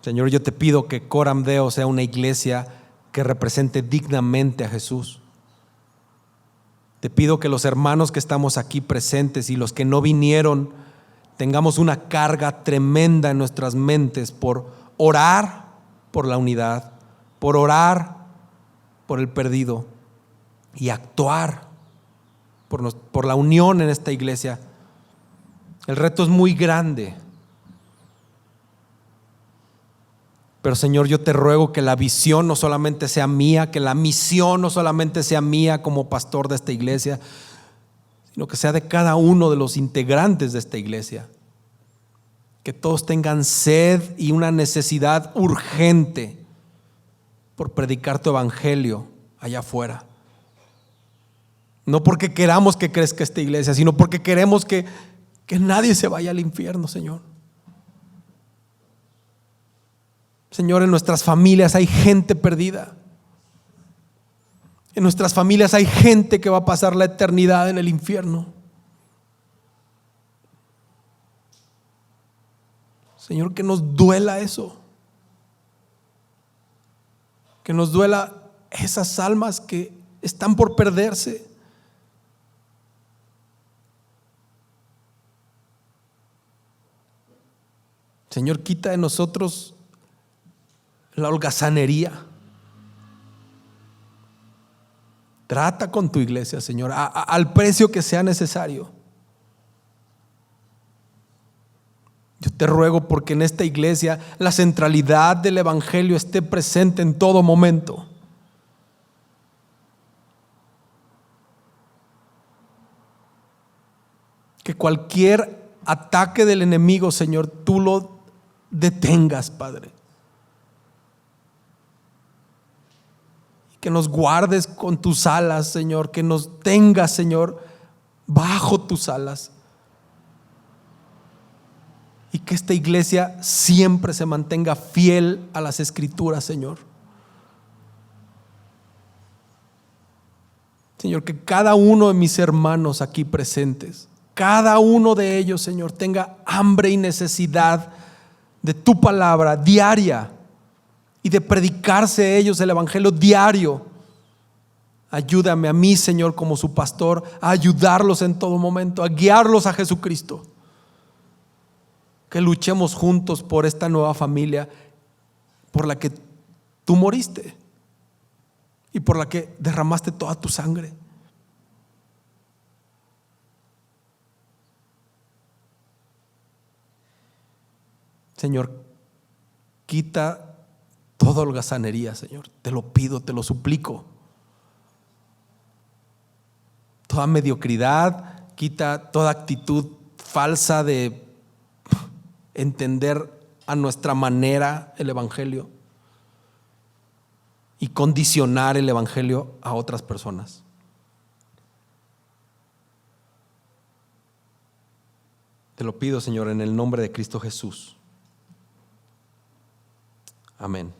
Señor, yo te pido que Coram Deo sea una iglesia que represente dignamente a Jesús. Te pido que los hermanos que estamos aquí presentes y los que no vinieron tengamos una carga tremenda en nuestras mentes por orar por la unidad, por orar por el perdido y actuar por la unión en esta iglesia El reto es muy grande. Pero Señor, yo te ruego que la visión no solamente sea mía, que la misión no solamente sea mía como pastor de esta iglesia, sino que sea de cada uno de los integrantes de esta iglesia. Que todos tengan sed y una necesidad urgente por predicar tu evangelio allá afuera. No porque queramos que crezca esta iglesia, sino porque queremos que nadie se vaya al infierno, Señor. Señor, en nuestras familias hay gente perdida. En nuestras familias hay gente que va a pasar la eternidad en el infierno. Señor, que nos duela eso. Que nos duela esas almas que están por perderse. Señor, quita de nosotros la holgazanería. Trata con tu iglesia, Señor, al precio que sea necesario. Yo te ruego porque en esta iglesia la centralidad del evangelio esté presente en todo momento. Que cualquier ataque del enemigo, Señor, tú lo detengas, Padre. Que nos guardes con tus alas, Señor. Que nos tengas, Señor, bajo tus alas. Y que esta iglesia siempre se mantenga fiel a las Escrituras, Señor. Señor, que cada uno de mis hermanos aquí presentes, cada uno de ellos, Señor, tenga hambre y necesidad de tu palabra diaria y de predicarse ellos el evangelio diario. Ayúdame a mí, Señor, como su pastor, a ayudarlos en todo momento, a guiarlos a Jesucristo. Que luchemos juntos por esta nueva familia por la que tú moriste y por la que derramaste toda tu sangre. Señor, quita toda holgazanería, Señor. Te lo pido, te lo suplico. Toda mediocridad, quita toda actitud falsa de entender a nuestra manera el evangelio y condicionar el evangelio a otras personas. Te lo pido, Señor, en el nombre de Cristo Jesús. Amén.